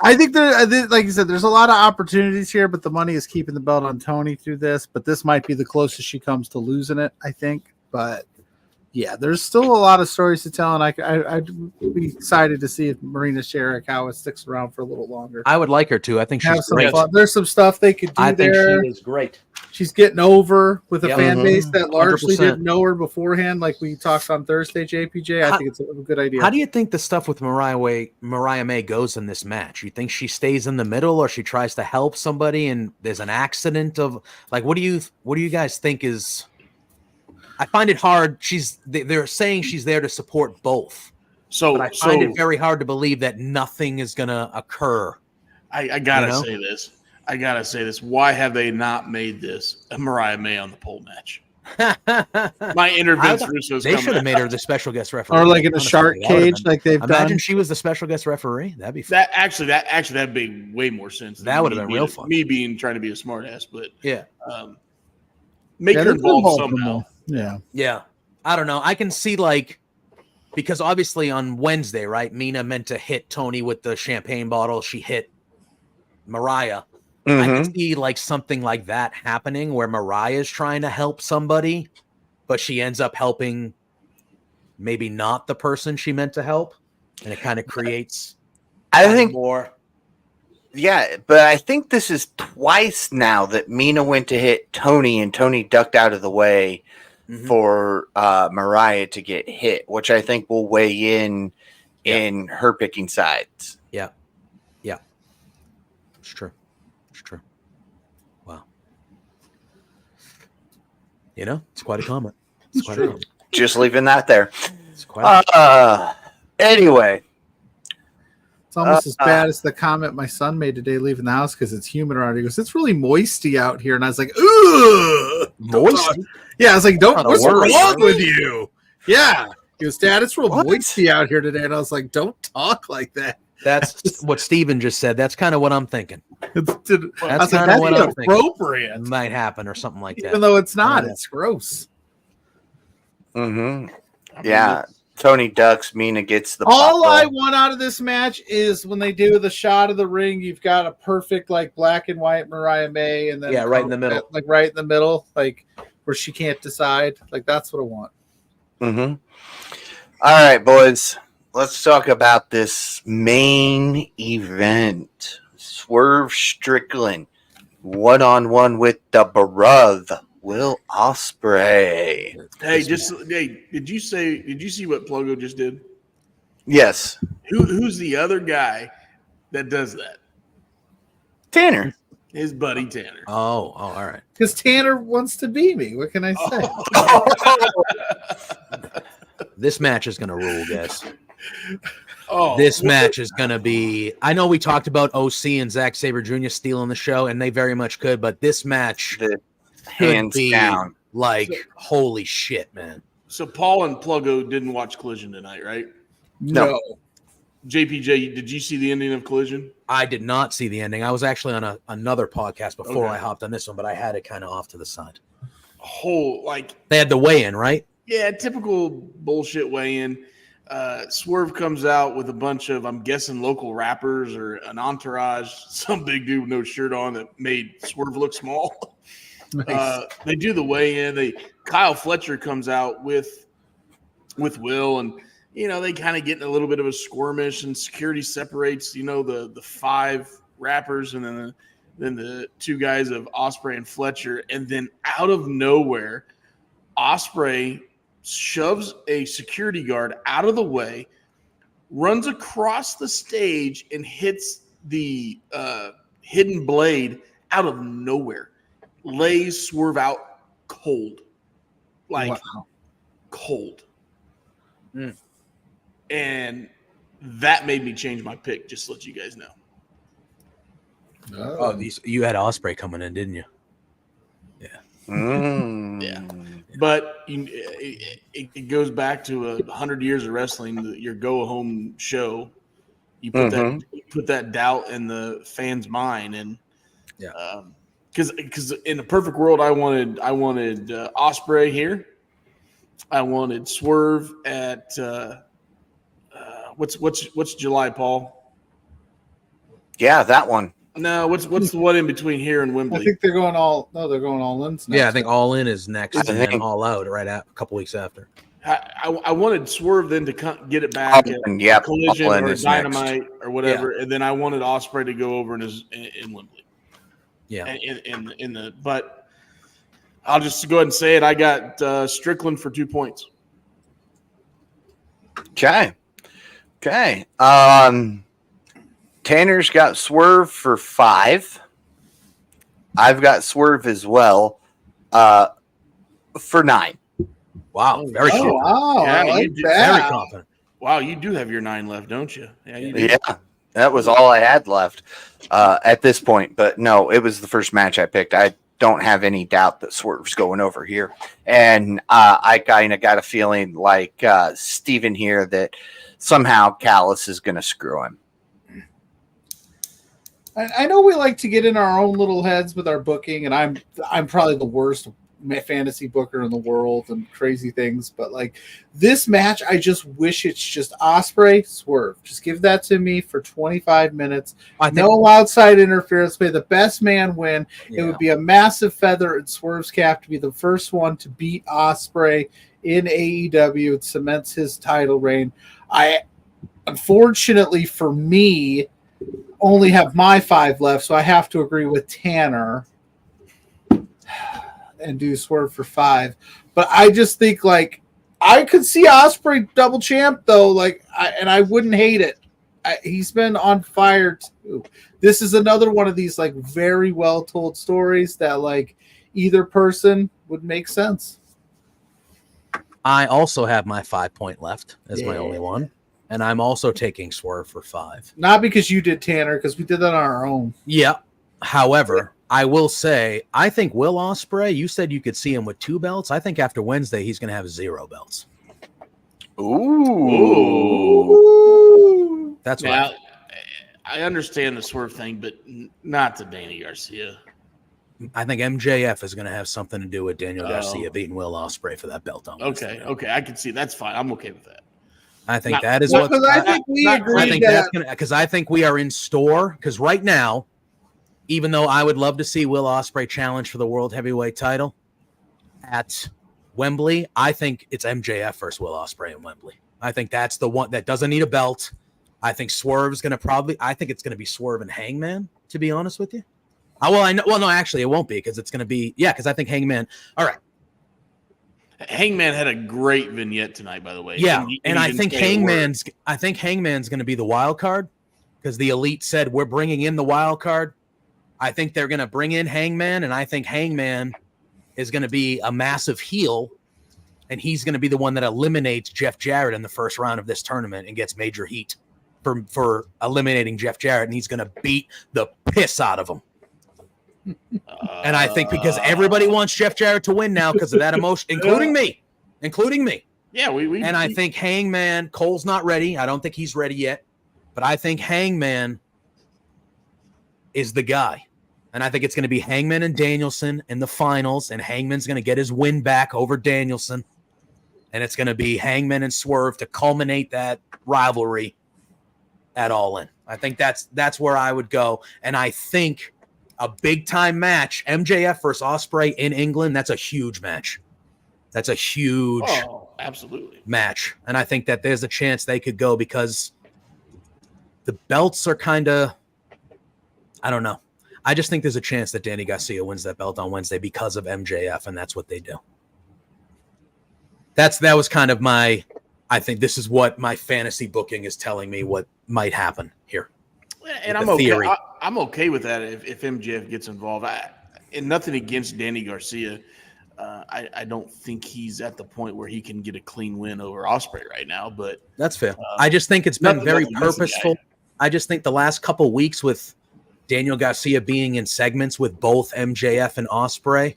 there, like you said, there's a lot of opportunities here, but the money is keeping the belt on Tony through this. But this might be the closest she comes to losing it, I think. But yeah, there's still a lot of stories to tell, and I'd be excited to see if Marina Shirakawa sticks around for a little longer. I would like her to. I think she's great. Fun. There's some stuff they could do there. Think she is great. She's getting over with a fan base that largely 100%. didn't know her beforehand, like we talked on Thursday, JPJ. I think it's a good idea. How do you think the stuff with Mariah May goes in this match? You think she stays in the middle, or she tries to help somebody and there's an accident of like what do you guys think is? I find it hard. They're saying she's there to support both. So But I find it very hard to believe that nothing is going to occur. I gotta say this. I gotta say this. Why have they not made this a Mariah May on the pole match? My inner Vince Russo's They should have made her the special guest referee, or like in a shark cage, like they've done. Imagine she was the special guest referee. That'd be fun. That'd be way more sense. That would have been real fun. Me trying to be a smartass, but yeah, make her involved somehow. Yeah. I don't know. I can see because obviously on Wednesday, right? Mina meant to hit Tony with the champagne bottle. She hit Mariah. I can see something like that happening where Mariah is trying to help somebody, but she ends up helping maybe not the person she meant to help, and it kind of creates more. Yeah, but I think this is twice now that Mina went to hit Tony and Tony ducked out of the way for Mariah to get hit, which I think will weigh in her picking sides. Yeah. It's true. Wow. It's quite a comment. It's quite a comment. Just leaving that there. It's quite anyway. It's almost as bad as the comment my son made today leaving the house because it's humid around. He goes, "It's really moisty out here," and I was like, "Ugh, moist." Yeah, I was like, what's wrong with you?" Yeah, he goes, "Dad, it's real moisty out here today," and I was like, "Don't talk like that." That's what Steven just said. That's kind of what I'm thinking. That's kind of what I'm appropriate. Thinking. Might happen or something like that. Even though it's not, it's gross. Yeah. Tony ducks, Mina gets the all I want out of this match is when they do the shot of the ring, you've got a perfect black and white Mariah May, and then right in the middle, right in the middle, where she can't decide. That's what I want. All right, boys, let's talk about this main event. Swerve Strickland 1-on-1 with the Bruv. Will Ospreay. Hey, did you see what Pluggo just did? Yes. Who's the other guy that does that? Tanner. His buddy Tanner. Oh, all right. Because Tanner wants to be me. What can I say? This match is gonna rule, guys. This match is going to be... I know we talked about OC and Zack Sabre Jr. stealing the show, and they very much could, but this match... Hands down. Holy shit, man. So Paul and Pluggo didn't watch Collision tonight, right? No. JPJ, did you see the ending of Collision? I did not see the ending. I was actually on another podcast before I hopped on this one, but I had it kind of off to the side. They had the weigh-in, right? Yeah, typical bullshit weigh-in. Swerve comes out with a bunch of, I'm guessing, local rappers or an entourage. Some big dude with no shirt on that made Swerve look small. Nice. They do the weigh-in. Kyle Fletcher comes out with Will, and they kind of get in a little bit of a skirmish, and security separates the 5 rappers, and then the 2 guys of Ospreay and Fletcher, and then out of nowhere, Ospreay shoves a security guard out of the way, runs across the stage, and hits the hidden blade out of nowhere. Lays Swerve out cold. Cold. And that made me change my pick, just to let you guys know. You had Ospreay coming in, didn't you? Yeah. Yeah. But it goes back to 100 years of wrestling, your go-home show. You put that doubt in the fan's mind, and because in a perfect world, I wanted Ospreay here. I wanted Swerve at what's July, Paul? Yeah, that one. No, what's the one in between here and Wembley? I think they're going all in. Yeah, I think All In is next, and then All Out a couple weeks after. I wanted Swerve then to get it back at Collision or Dynamite next, or whatever, and then I wanted Ospreay to go over in Wembley. Yeah, but I'll just go ahead and say it. I got Strickland for 2 points. Okay. Tanner's got Swerve for 5. I've got Swerve as well for 9. Wow, very confident. Wow, yeah, I like very confident. Wow, you do have your 9 left, don't you? Yeah, you do. Yeah, that was all I had left at this point. But no, it was the first match I picked. I don't have any doubt that Swerve's going over here. And I kind of got a feeling like Steven here that somehow Callis is going to screw him. I know we like to get in our own little heads with our booking, and I'm probably the worst fantasy booker in the world and crazy things, but like this match, I just wish it's just Ospreay Swerve. Just give that to me for 25 minutes. No outside interference. May the best man win. Yeah. It would be a massive feather in Swerve's cap to be the first one to beat Ospreay in AEW. It cements his title reign. Unfortunately for me, only have my 5 left, so I have to agree with Tanner and do Swerve for 5. But I just think like I could see Ospreay double champ though, like I wouldn't hate it. He's been on fire too. This is another one of these like very well told stories that like either person would make sense. I also have my 5 point left as my only one. And I'm also taking Swerve for 5. Not because you did, Tanner, because we did that on our own. Yeah. However, I will say, I think Will Ospreay, you said you could see him with 2 belts. I think after Wednesday, he's going to have 0 belts. Ooh. That's now, right. I understand the Swerve thing, but not to Danny Garcia. I think MJF is going to have something to do with Daniel Garcia beating Will Ospreay for that belt on Wednesday. Okay, I can see. That's fine. I'm okay with that. I think that is what I think we agree. I think that's gonna, because I think we are in store. Because right now, even though I would love to see Will Ospreay challenge for the World Heavyweight title at Wembley, I think it's MJF versus Will Ospreay in Wembley. I think that's the one that doesn't need a belt. I think Swerve's going to I think it's going to be Swerve and Hangman, to be honest with you. No, actually, it won't be because it's going to be, because I think Hangman. All right. Hangman had a great vignette tonight, by the way. Yeah, and I think Hangman's going to be the wild card because the Elite said we're bringing in the wild card. I think they're going to bring in Hangman, and I think Hangman is going to be a massive heel, and he's going to be the one that eliminates Jeff Jarrett in the first round of this tournament and gets major heat for eliminating Jeff Jarrett, and he's going to beat the piss out of him. And I think because everybody wants Jeff Jarrett to win now because of that emotion, including me. Yeah, I think Hangman, Cole's not ready. I don't think he's ready yet, but I think Hangman is the guy. And I think it's going to be Hangman and Danielson in the finals, and Hangman's going to get his win back over Danielson. And it's going to be Hangman and Swerve to culminate that rivalry at All In. I think that's where I would go. And I think a big-time match, MJF versus Ospreay in England, that's a huge match. That's a huge absolutely match. And I think that there's a chance they could go because the belts are kind of, I don't know. I just think there's a chance that Danny Garcia wins that belt on Wednesday because of MJF, and that's what they do. That was kind of I think this is what my fantasy booking is telling me what might happen here. And I'm okay. I'm okay with that if MJF gets involved. And nothing against Danny Garcia. I don't think he's at the point where he can get a clean win over Ospreay right now. But that's fair. I just think it's been very purposeful. I just think the last couple of weeks with Daniel Garcia being in segments with both MJF and Ospreay,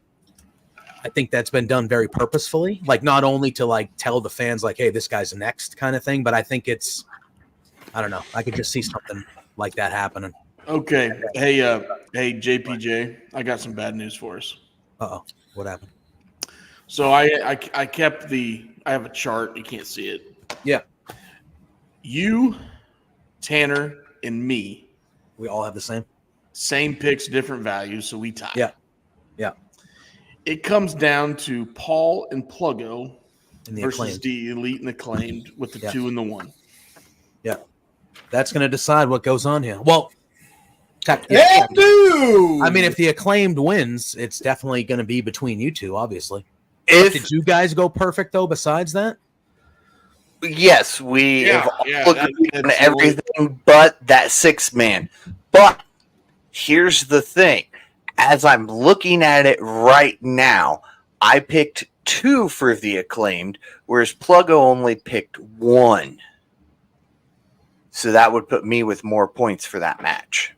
I think that's been done very purposefully. Like not only to like tell the fans like, hey, this guy's next kind of thing, but I think it's, I don't know. I could just see something like that happening. Okay. Hey, JPJ, I got some bad news for us. Uh-oh. What happened? So I kept I have a chart. You can't see it. Yeah. You, Tanner, and me. We all have the same? Same picks, different values, so we tie. Yeah. It comes down to Paul and Pluggo versus acclaimed. the Elite and Acclaimed with the 2 and the 1. Yeah. That's going to decide what goes on here. Well, I mean, if the Acclaimed wins, it's definitely going to be between you two, obviously. Did you guys go perfect, though, besides that? Yes, we have all agreed on everything but that 6-man. But here's the thing. As I'm looking at it right now, I picked 2 for the Acclaimed, whereas Pluggo only picked 1. So that would put me with more points for that match.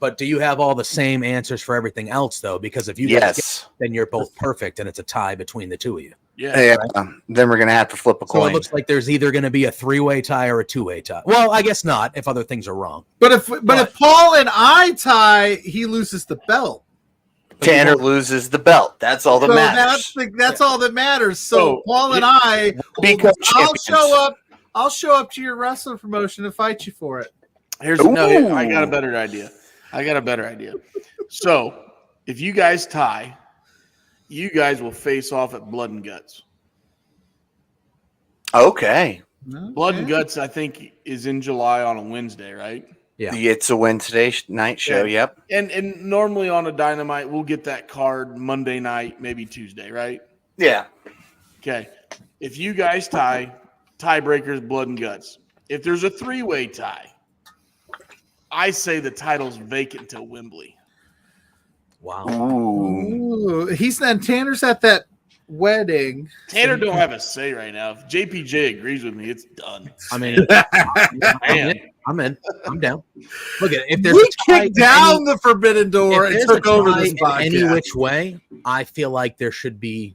But do you have all the same answers for everything else, though? Because if you guys Yes. then you're both perfect, and it's a tie between the two of you. Yeah. Right? Then we're going to have to flip a So coin. it looks like there's either going to be a 3-way tie or a 2-way tie. Well, I guess not if other things are wrong. But if Paul and I tie, he loses the belt. Tanner loses the belt. That's all that matters. That's all that matters. So Paul and I, I'll show up to your wrestling promotion and fight you for it. I got a better idea. So if you guys tie, you guys will face off at Blood and Guts. Okay. Blood and Guts, I think, is in July on a Wednesday, right? Yeah. It's a Wednesday night show. Yeah. Yep. And normally on a Dynamite, we'll get that card Monday night, maybe Tuesday, right? Yeah. Okay. If you guys tie, tiebreakers, Blood and Guts. If there's a 3-way tie, I say the title's vacant till Wembley. Wow. Ooh. Tanner's at that wedding. Tanner don't have a say right now. If JPJ agrees with me, it's done. I mean, I'm in. I'm down. Look at it. If there's we kicked down the forbidden door and took over this podcast. Any which way, I feel like there should be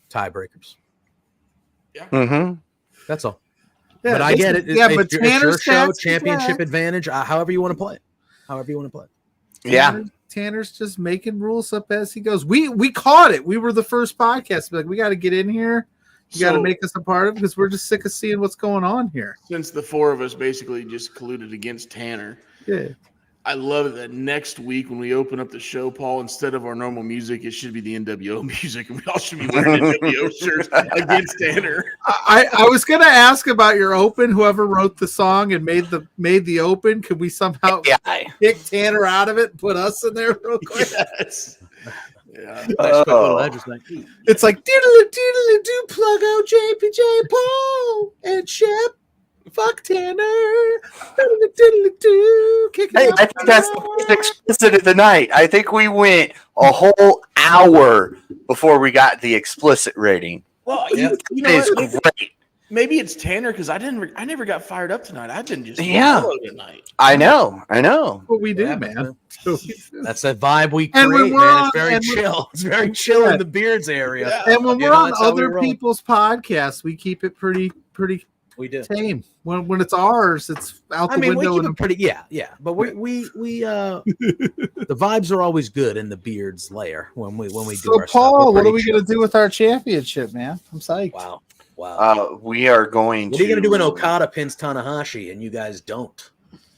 tiebreakers. Yeah. Mm-hmm. That's all. Yeah, but I get it. Yeah, but it's your show, stats championship advantage, however you want to play it. Yeah. Tanner's just making rules up as he goes. We caught it. We were the first podcast. Like, we got to get in here. You got to make us a part of it because we're just sick of seeing what's going on here. Since the four of us basically just colluded against Tanner. Yeah. I love it that next week when we open up the show, Paul, instead of our normal music, it should be the NWO music, and we all should be wearing NWO shirts against Tanner. I was going to ask about your open. Whoever wrote the song and made the open, could we somehow kick Tanner out of it and put us in there real quick? Yes. Yeah. It's like do Pluggo JPJ, Paul and Shep. Fuck Tanner. Hey, I think that's the most explicit of the night. I think we went a whole hour before we got the explicit rating. Well, you know what? Great. Maybe it's Tanner because I never got fired up tonight. I've been just tonight. I know. What we do, man. That's the vibe we create, man. It's very chill. It's very chill in the Beards area. Yeah. And when we're on other people's podcasts, we keep it pretty we do tame. When it's ours, it's out the window. We keep it pretty, yeah. But we the vibes are always good in the Beards lair when we do our stuff. So Paul, what are we gonna do with our championship, man? I'm psyched. Wow. We are going. What are you gonna do when Okada pins Tanahashi and you guys don't?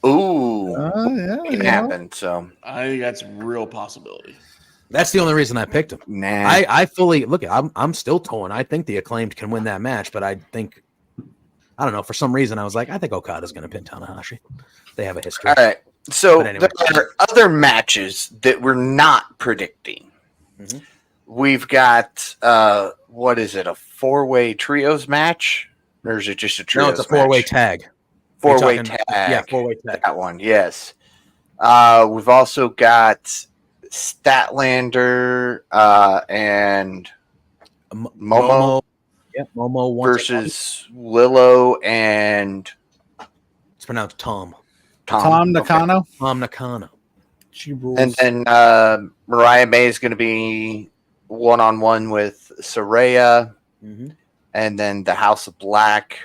Ooh, it can happen. So I think that's a real possibility. That's the only reason I picked him. Nah, I fully look. I'm still torn. I think the Acclaimed can win that match, but I don't know. For some reason, I was like, I think Okada's going to pin Tanahashi. They have a history. All right. So anyway. There are other matches that we're not predicting. Mm-hmm. We've got what is it? A 4-way trios match, or is it just a trios? No, it's a 4-way tag. 4-way tag. Yeah, 4-way tag. That one, yes. We've also got Statlander and Momo. Yeah, Momo versus Willow and it's pronounced Tom Nakano. Okay. Tom Nakano. She rules. And then Mariah May is going to be 1-on-1 with Saraya, and then the House of Black,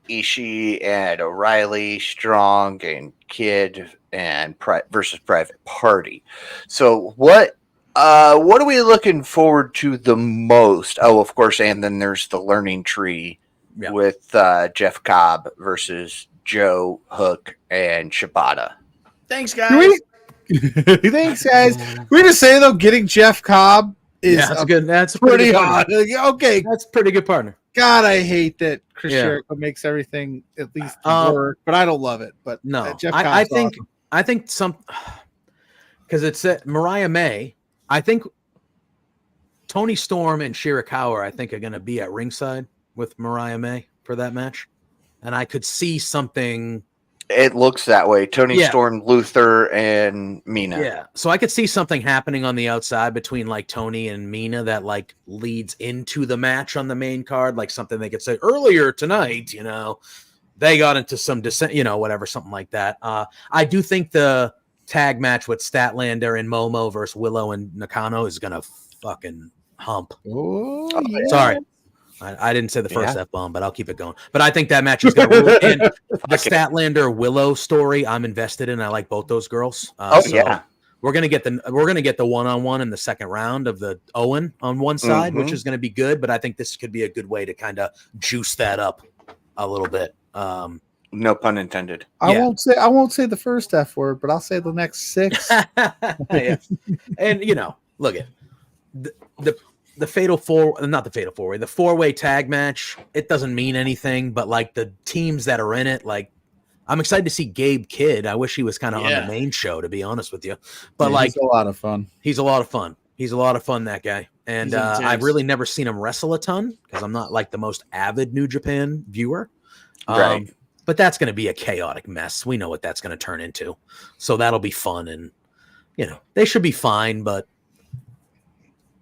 Ishii and O'Reilly, Strong and Kid, and versus Private Party. So what are we looking forward to the most? Oh, of course, and then there's the Learning Tree with Jeff Cobb versus Joe, Hook, and Shibata. Thanks, guys. Thanks, guys. We just say though, getting Jeff Cobb is good. That's pretty hot. Okay, that's a pretty good partner. God, I hate that Chris Jericho makes everything at least work, but I don't love it. But no, Jeff I think some because it's Mariah May. I think Tony Storm and Shirakawa, I think, are going to be at ringside with Mariah May for that match, and I could see something. It looks that way. Tony Storm, Luther, and Mina. Yeah, so I could see something happening on the outside between like Tony and Mina that like leads into the match on the main card, like something they could say earlier tonight, they got into some dissent, whatever, something like that. I do think the tag match with Statlander and Momo versus Willow and Nakano is gonna fucking hump. Oh, yeah. Sorry. I didn't say the first F-bomb, but I'll keep it going. But I think that match is going to rule. And the Statlander Willow story, I'm invested in. I like both those girls. We're gonna get the one-on-one in the second round of the Owen on one side, which is going to be good. But I think this could be a good way to kind of juice that up a little bit. No pun intended. I won't say the first F word, but I'll say the next 6. And look at the fatal the 4-way tag match. It doesn't mean anything, but like the teams that are in it, like I'm excited to see Gabe Kidd. I wish he was kind of on the main show, to be honest with you. But he's a lot of fun. He's a lot of fun. That guy. And I've really never seen him wrestle a ton because I'm not like the most avid New Japan viewer. Right. But that's going to be a chaotic mess. We know what that's going to turn into. So that'll be fun. And, they should be fine, but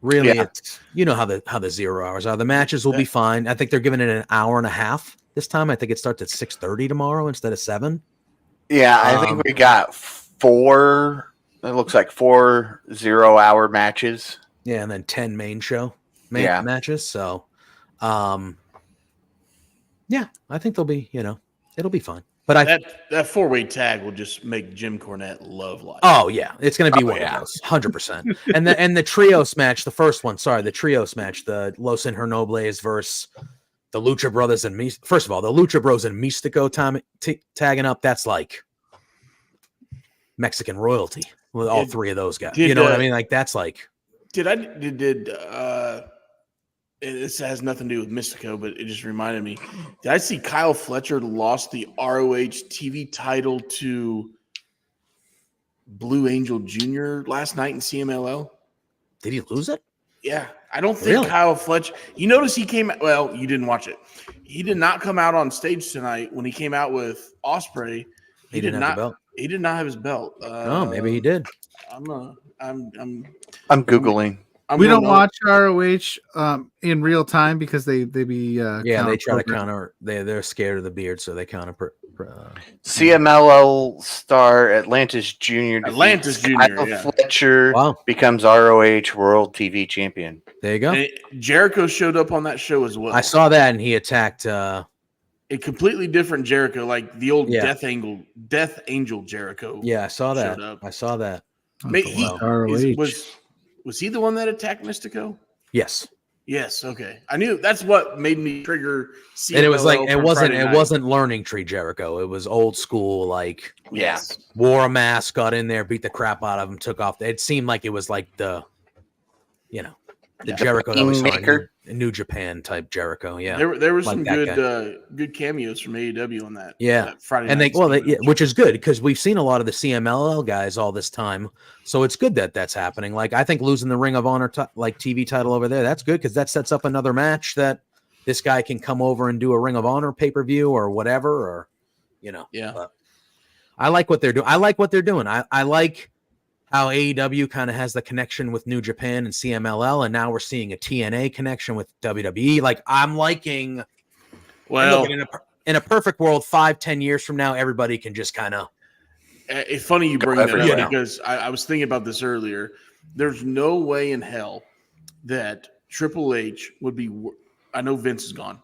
really, it's how the 0 hours are. The matches will be fine. I think they're giving it an hour and a half this time. I think it starts at 6:30 tomorrow instead of 7. Yeah, I think we got 4. It looks like 4 0-hour matches. Yeah, and then 10 main show matches. So, I think they'll be. It'll be fine. But that 4-way tag will just make Jim Cornette love life. Oh yeah, it's going to be one of those, 100%. And the trios match, the first one, the trios match, the Los Inhernobles versus the Lucha Brothers and first of all, the Lucha Bros and Mystico tagging up. That's like Mexican royalty with all 3 of those guys. You know what I mean? Like that's like. This has nothing to do with Mystico, but it just reminded me. Did I see Kyle Fletcher lost the ROH TV title to Blue Angel Jr. last night in CMLL? Did he lose it? Yeah. I don't think Kyle Fletcher. You notice he came – well, you didn't watch it. He did not come out on stage tonight when he came out with Ospreay. He didn't have the belt. He did not have his belt. Maybe he did. I'm Googling. We don't watch ROH in real time because they be they try to counter. They're scared of the beard, so they counter. CMLL star Atlantis Jr. Kyle Fletcher becomes ROH World TV Champion. There you go. And Jericho showed up on that show as well. I saw that, and he attacked a completely different Jericho, like the old Death Angel Jericho. Yeah, I saw that. Was he the one that attacked Mystico? Yes. Yes. Okay. I knew that's what made me trigger. CMLL, and it was like it wasn't Learning Tree Jericho. It was old school. Like wore a mask, got in there, beat the crap out of him, took off. It seemed like it was like the Jericho that we saw in New Japan type Jericho. Yeah. There were some good cameos from AEW on that. Yeah. That Friday night. And which is good because we've seen a lot of the CMLL guys all this time. So it's good that that's happening. Like I think losing the Ring of Honor TV title over there, that's good because that sets up another match that this guy can come over and do a Ring of Honor pay-per-view or whatever, or Yeah. But I like what they're doing. I like how AEW kind of has the connection with New Japan and CMLL, and now we're seeing a TNA connection with WWE. Like I'm liking. Well, in a perfect world, 5-10 years from now, everybody can just kind of. It's funny you bring that up because I was thinking about this earlier. There's no way in hell that Triple H would be. I know Vince is gone,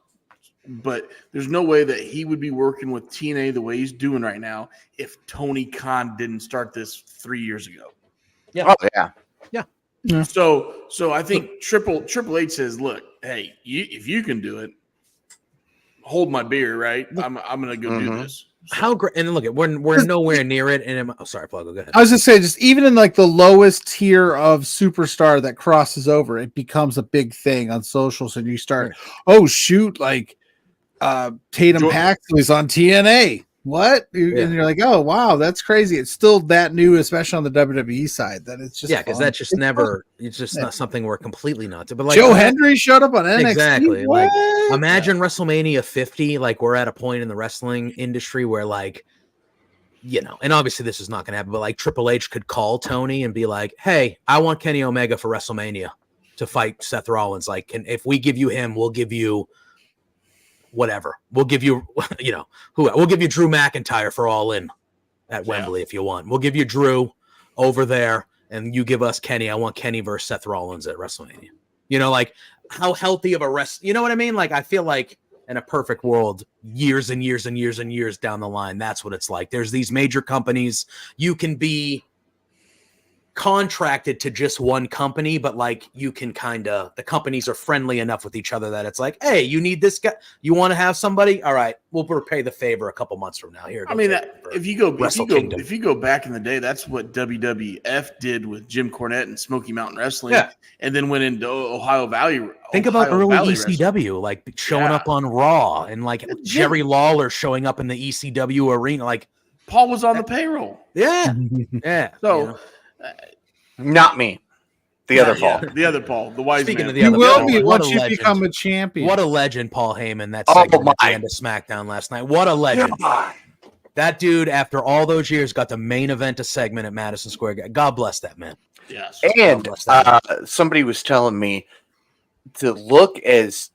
but there's no way that he would be working with TNA the way he's doing right now if Tony Khan didn't start this 3 years ago. Yeah. Oh yeah. So I think Triple H says, "Look, hey, if you can do it, hold my beer, right? I'm gonna go do this." So. How great! And look, we're nowhere near it. And sorry, Pluggo, go ahead. I was just saying, just even in like the lowest tier of superstar that crosses over, it becomes a big thing on socials, and you start, oh shoot, like Tatum Paxley is on TNA. What? And you're like, oh wow, that's crazy. It's still that new, especially on the WWE side. That it's just because that's just it's just not something we're completely not to. But like Joe Hendry showed up on NXT. Exactly. What? Like imagine WrestleMania 50. Like we're at a point in the wrestling industry where like, and obviously this is not going to happen. But like Triple H could call Tony and be like, hey, I want Kenny Omega for WrestleMania to fight Seth Rollins. Like, if we give you him, we'll give you whatever. We'll give you, we'll give you Drew McIntyre for All In at Wembley if you want. We'll give you Drew over there, and you give us Kenny. I want Kenny versus Seth Rollins at WrestleMania. Like how healthy of a rest. You know what I mean? Like I feel like in a perfect world, years and years and years and years down the line, that's what it's like. There's these major companies. You can be contracted to just one company, but like you can the companies are friendly enough with each other that it's like, hey, you need this guy, you want to have somebody, all right, we'll repay the favor a couple months from now. Here, I mean, if you go back in the day, that's what WWF did with Jim Cornette and Smoky Mountain Wrestling, and then went into Ohio Valley. Think about early ECW, like showing up on Raw, and like Jerry Lawler showing up in the ECW arena, like Paul was on the payroll. Yeah. So. Not me. The other Paul. The other Paul. The wise man. You will be once you become a champion. What a legend, Paul Heyman. That segment at the end of SmackDown last night. What a legend. God. That dude, after all those years, got the main event a segment at Madison Square Garden. God bless that man. Yes. And somebody was telling me to look as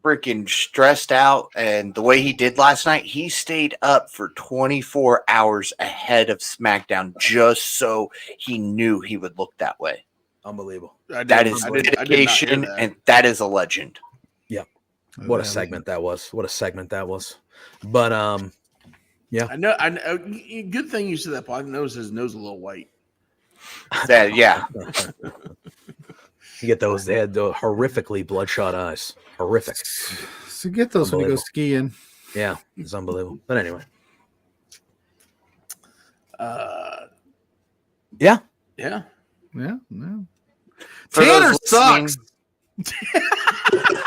freaking stressed out, and the way he did last night, he stayed up for 24 hours ahead of SmackDown just so he knew he would look that way. Unbelievable. That is dedication, and that is a legend. Yeah. What a segment that was. But yeah. I know. Good thing you said that, Paul. I noticed his nose a little white. Yeah. You get those. They had the horrifically bloodshot eyes. Horrific. So get those when you go skiing. Yeah, it's unbelievable. But anyway. Yeah. Tanner sucks.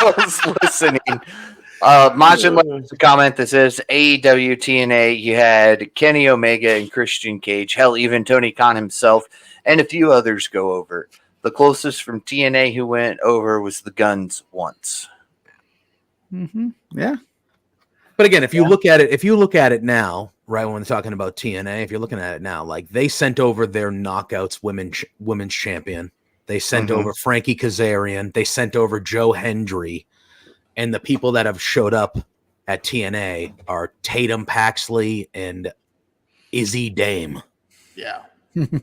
Those listening. Majin left a comment that says AEW TNA, you had Kenny Omega and Christian Cage, hell, even Tony Khan himself, and a few others go over. The closest from TNA who went over was the Guns once. Mm-hmm. Yeah. But again, if you look at it now, right, when we're talking about TNA, if you're looking at it now, like they sent over their Knockouts women's champion. They sent over Frankie Kazarian. They sent over Joe Hendry. And the people that have showed up at TNA are Tatum Paxley and Izzy Dame. Yeah.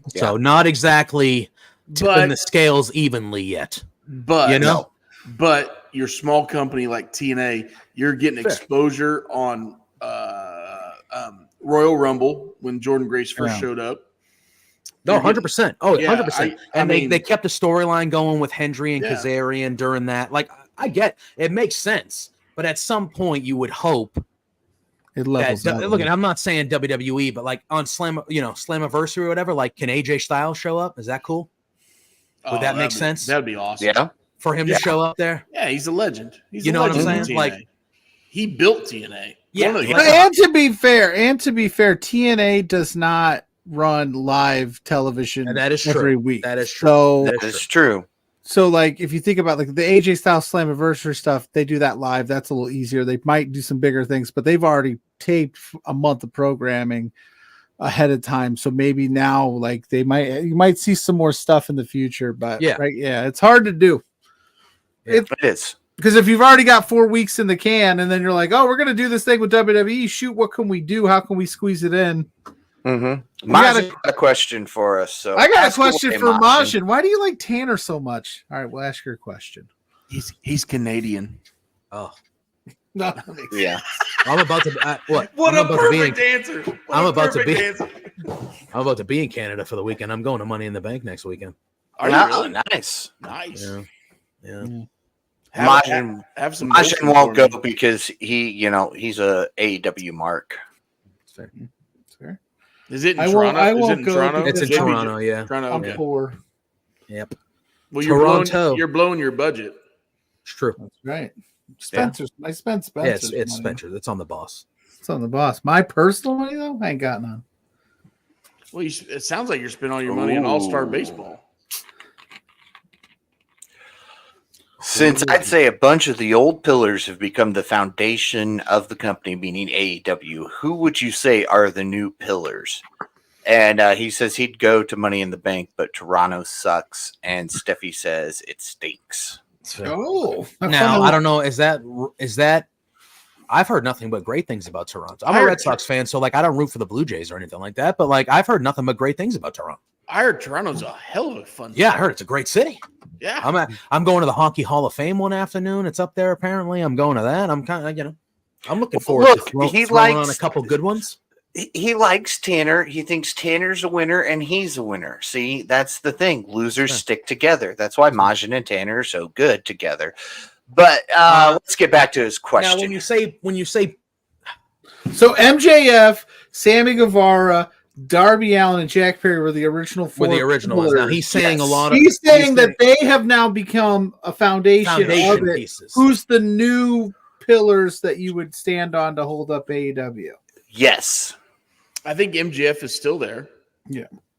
So not exactly tipping the scales evenly yet. But but your small company like TNA, you're getting exposure on Royal Rumble when Jordan Grace first showed up. No, 100%. Oh, 100%. And they kept the storyline going with Hendry and Kazarian during that. Like, I get it makes sense, but at some point you would hope it levels out. Look, I'm not saying WWE, but like on Slammiversary or whatever, like can AJ Styles show up? Is that cool? Would that make sense? That'd be awesome. Yeah. For him to show up there? Yeah, he's a legend. He's what I'm saying? Like he built TNA. Yeah. And to be fair, TNA does not run live television every week. That is true. So that is true. So, like, if you think about like the AJ Styles Slammiversary stuff, they do that live. That's a little easier. They might do some bigger things, but they've already taped a month of programming ahead of time. So maybe now, like, you might see some more stuff in the future. But it's hard to do. It is because if you've already got 4 weeks in the can, and then you're like, oh, we're gonna do this thing with WWE. Shoot, what can we do? How can we squeeze it in? Mm-hmm. Majin got a question for us. So I got a question for Majin. Why do you like Tanner so much? All right, we'll ask your question. He's Canadian. Oh, no, yeah. I'm about to what? What I'm a perfect answer. I'm about to be in Canada for the weekend. I'm going to Money in the Bank next weekend. Are you really? Nice. Yeah. Majin won't go because he's a AEW mark. Fair. Is it in Toronto? It's in Toronto, yeah. Toronto, I'm poor. Yep. Well, you're blowing your budget. It's true. That's right. Spencer's. I spent Spencer's. Yeah, it's Spencer. It's on the boss. It's on the boss. My personal money, though, I ain't got none. Well, it sounds like you're spending all your money on All-Star Baseball. Since I'd say a bunch of the old pillars have become the foundation of the company, meaning AEW, who would you say are the new pillars? And he says he'd go to Money in the Bank, but Toronto sucks. And Steffi says it stinks. Oh, now I don't know. Is that I've heard nothing but great things about Toronto. I'm a Red Sox fan, so like I don't root for the Blue Jays or anything like that. But like I've heard nothing but great things about Toronto. I heard Toronto's a hell of a fun. Yeah, I heard it's a great city. Yeah, I'm going to the Hockey Hall of Fame one afternoon. It's up there apparently. I'm going to that. I'm kind of I'm looking forward to throwing on a couple good ones. He likes Tanner. He thinks Tanner's a winner, and he's a winner. See, that's the thing. Losers stick together. That's why Majin and Tanner are so good together. But let's get back to his question. Now, when you say, so MJF, Sammy Guevara, Darby Allin, and Jack Perry were the original four. Now he's saying He's saying that they have now become a foundation of it. Pieces. Who's the new pillars that you would stand on to hold up AEW? Yes. I think MJF is still there.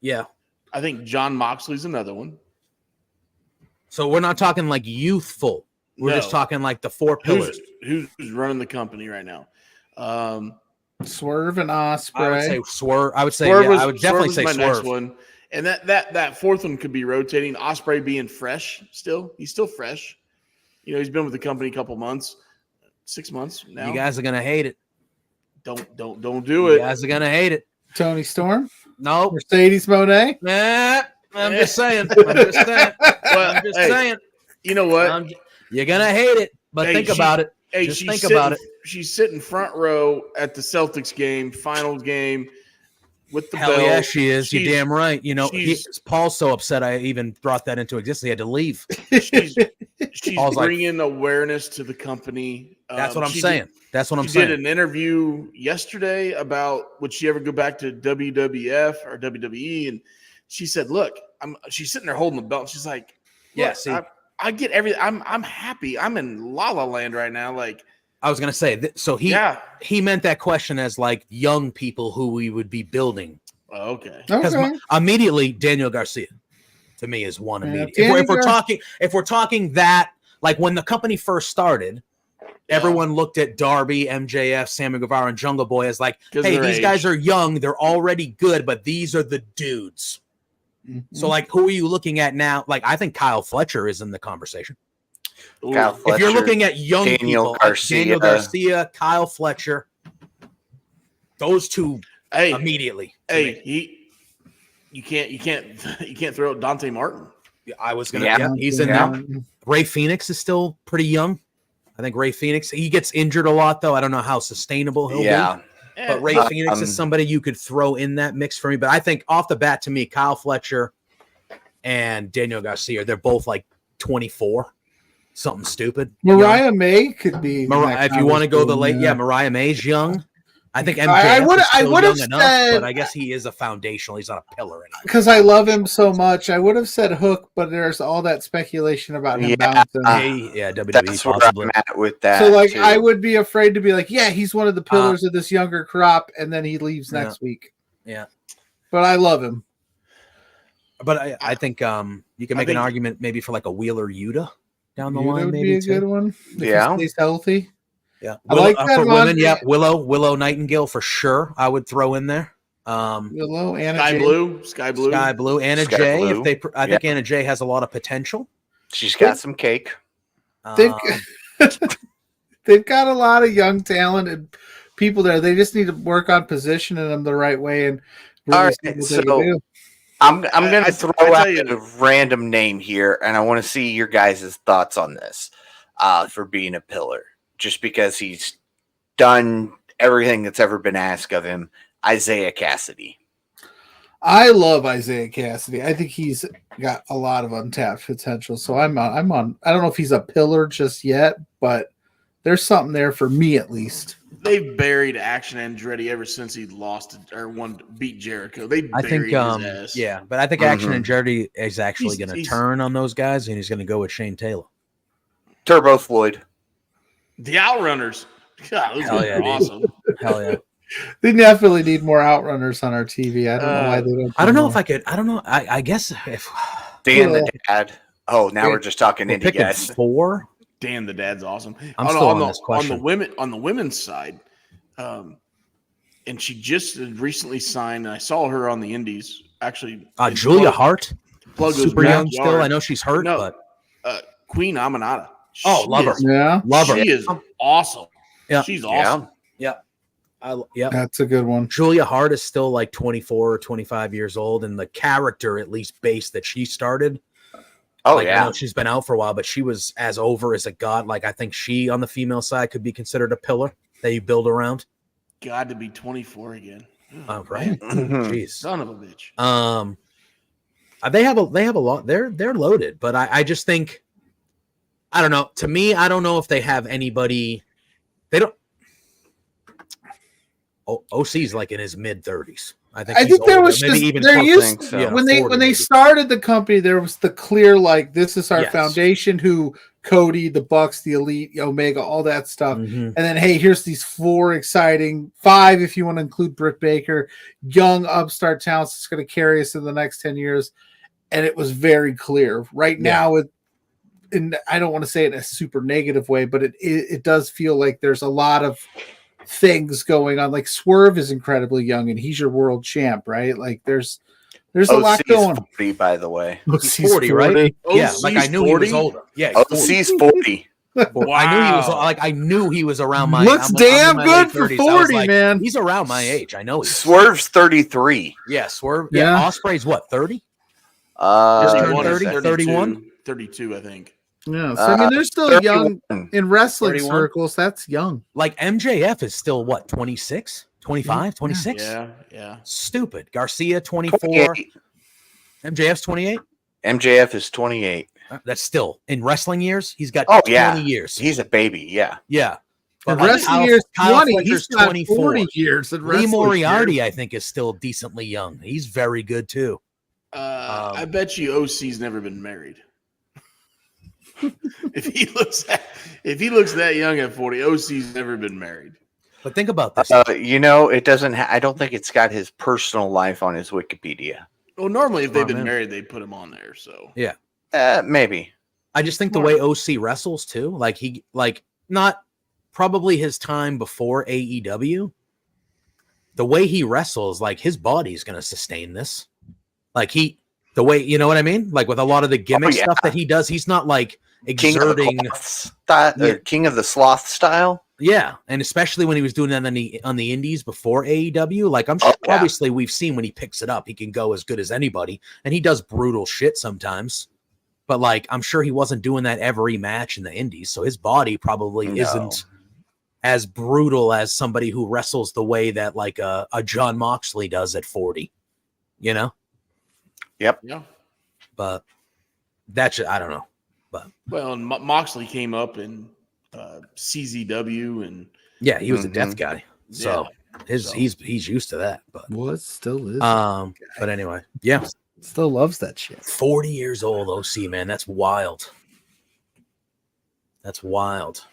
Yeah. I think John Moxley's another one. So we're not talking like youthful. We're just talking like the four pillars. Who's running the company right now? Swerve and Ospreay. I would say Swerve. I would say Swerve I would definitely say my Swerve. next one. And that fourth one could be rotating. Ospreay being fresh still. He's still fresh. You know, he's been with the company a couple months, 6 months now. You guys are gonna hate it. Don't do it. You guys are gonna hate it. Tony Storm? No. Mercedes Moné? Nah, I'm just saying. I'm just saying. You know what? You're gonna hate it, but think about it. Just think about it. She's sitting front row at the Celtics game, finals game, with the Hell bell. yeah, she is. You're damn right. You know, Paul's so upset I even brought that into existence. He had to leave. She's bringing awareness to the company. That's what I'm saying. That's what I'm saying. She did an interview yesterday about would she ever go back to WWF or WWE, and she said, "Look, she's sitting there holding the belt. She's like, yeah, see, I get everything. I'm happy. I'm in La La Land right now. Like I was gonna say, so he meant that question as like young people who we would be building. Okay. Because immediately Daniel Garcia to me is one immediate. If we're talking that, like when the company first started, everyone looked at Darby, MJF, Sammy Guevara, and Jungle Boy as like, hey, these guys are young, they're already good, but these are the dudes. Mm-hmm. So like, who are you looking at now? Like, I think Kyle Fletcher is in the conversation. Kyle Fletcher, if you're looking at young Daniel Garcia, Kyle Fletcher, those two immediately. Hey, you can't throw out Dante Martin. I was gonna. He's in now. Ray Phoenix is still pretty young. I think Ray Phoenix. He gets injured a lot though. I don't know how sustainable he'll be. But Ray Phoenix is somebody you could throw in that mix for me. But I think off the bat, to me, Kyle Fletcher and Daniel Garcia, they're both like 24. Something stupid. Mariah May could be. If you want to go the late, Mariah May's young. I think MJF I would have said, but I guess he is a foundational. He's not a pillar anymore. Because I love him so much. I would have said Hook, but there's all that speculation about him bouncing. WWE that's possibly. Where I'm at with that. So like, I would be afraid to be like, he's one of the pillars of this younger crop, and then he leaves next week. Yeah, but I love him. But I think you can make an argument maybe for like a Wheeler Yuta down the line. Would maybe be a good one. If he stays healthy. Yeah, I like that for one. women. Yeah, Willow Nightingale for sure. I would throw in there. Willow, Anna Sky Blue, Anna Jay. I think Anna Jay has a lot of potential. She's got some cake. They've got a lot of young talented people there. They just need to work on positioning them the right way. And all right, so I'm going to throw out a random name here, and I want to see your guys' thoughts on this for being a pillar. Just because he's done everything that's ever been asked of him, Isaiah Cassidy. I love Isaiah Cassidy. I think he's got a lot of untapped potential. So I'm on. I don't know if he's a pillar just yet, but there's something there for me at least. They've buried Action Andretti ever since he lost or beat Jericho. They buried his ass. Yeah, but I think Action Andretti is actually going to turn on those guys, and he's going to go with Shane Taylor. Turbo Floyd. The Outrunners. God, those guys are awesome. Hell yeah. They definitely need more Outrunners on our TV. I don't know why they don't. I don't know if I could. I don't know. I guess if Dan the Dad. Oh, now we're just talking indie guys. 4. Dan the Dad's awesome. I'm still on this question. On the women's side, and she just recently signed. And I saw her on the Indies. Actually, Julia Hart, Pluggo's super young still. I know she's hurt, but Queen Aminata. Love her. Yeah, love her. She is awesome. Yeah. She's awesome. Yeah. Yeah. That's a good one. Julia Hart is still like 24 or 25 years old, and the character, at least base that she started. Oh, I yeah. know she's been out for a while, but she was as over as a god. Like, I think she on the female side could be considered a pillar that you build around. God, to be 24 again. Oh, right. Mhm. Jeez. Son of a bitch. They have a lot. They're loaded, but I just think, I don't know. To me, I don't know if they have anybody. They don't. OC's like in his mid 30s. I think there older, was maybe just even there close used to so. yeah, when they 40 maybe. started the company, there was the clear like this is our Yes. foundation. Who Cody, the Bucks, the Elite, Omega, all that stuff, Mhm. and then hey, here's these 4 exciting 5 if you want to include Britt Baker, young upstart talents that's going to carry us in the next 10 years, and it was very clear. Right now, and I don't want to say it in a super negative way, but it does feel like there's a lot of things going on. Like Swerve is incredibly young and he's your world champ, right? Like there's a lot going. 40, by the way. He's 40, right? Yeah, OC's like I knew 40? he was older. Yeah, he's 40. OC's 40. Wow. I knew he was around my. Looks I'm in damn my good late for 30s. I was 40, like, man. He's around my age. I know. Swerve's 33. Yeah, Swerve. Yeah. Yeah, Osprey's what, 30? Just turned turned 30, 31? 32, I think. Yeah, so I mean, they're still 31. young in wrestling 31? circles. That's young. Like MJF is still what, 26, 25, 26? Yeah. Stupid. Garcia 24. 28. MJF's 28. MJF is 28. That's still in wrestling years. He's got Oh, 20 yeah. Hears. He's a baby. Yeah. Yeah. In But like wrestling years, Kyle 20. Fletcher's He's got 24. 40 years. In Lee wrestling Moriarty, years. I think, is still decently young. He's very good too. I bet you OC's never been married. if he looks that young at 40, OC's never been married. But think about this. It doesn't. I don't think it's got his personal life on his Wikipedia. Well, normally if they've been man. married, they put him on there. So Yeah. Maybe. I just think the way OC wrestles too, not probably his time before AEW. The way he wrestles, like his body's going to sustain this. Like the way, you know what I mean? Like with a lot of the gimmick stuff that he does, he's not like exerting King of the Sloth style. Yeah, and especially when he was doing that on the indies before AEW, like I'm sure obviously we've seen when he picks it up, he can go as good as anybody, and he does brutal shit sometimes. But like I'm sure he wasn't doing that every match in the indies, so his body probably isn't as brutal as somebody who wrestles the way that like a John Moxley does at 40, you know? Yep. Yeah. But that's I don't know. But well, and Moxley came up in CZW and yeah, he was a death guy, so he's used to that. But Well, it still is. but anyway, yeah, Still loves that shit. 40 years old, OC, man, that's wild. That's wild.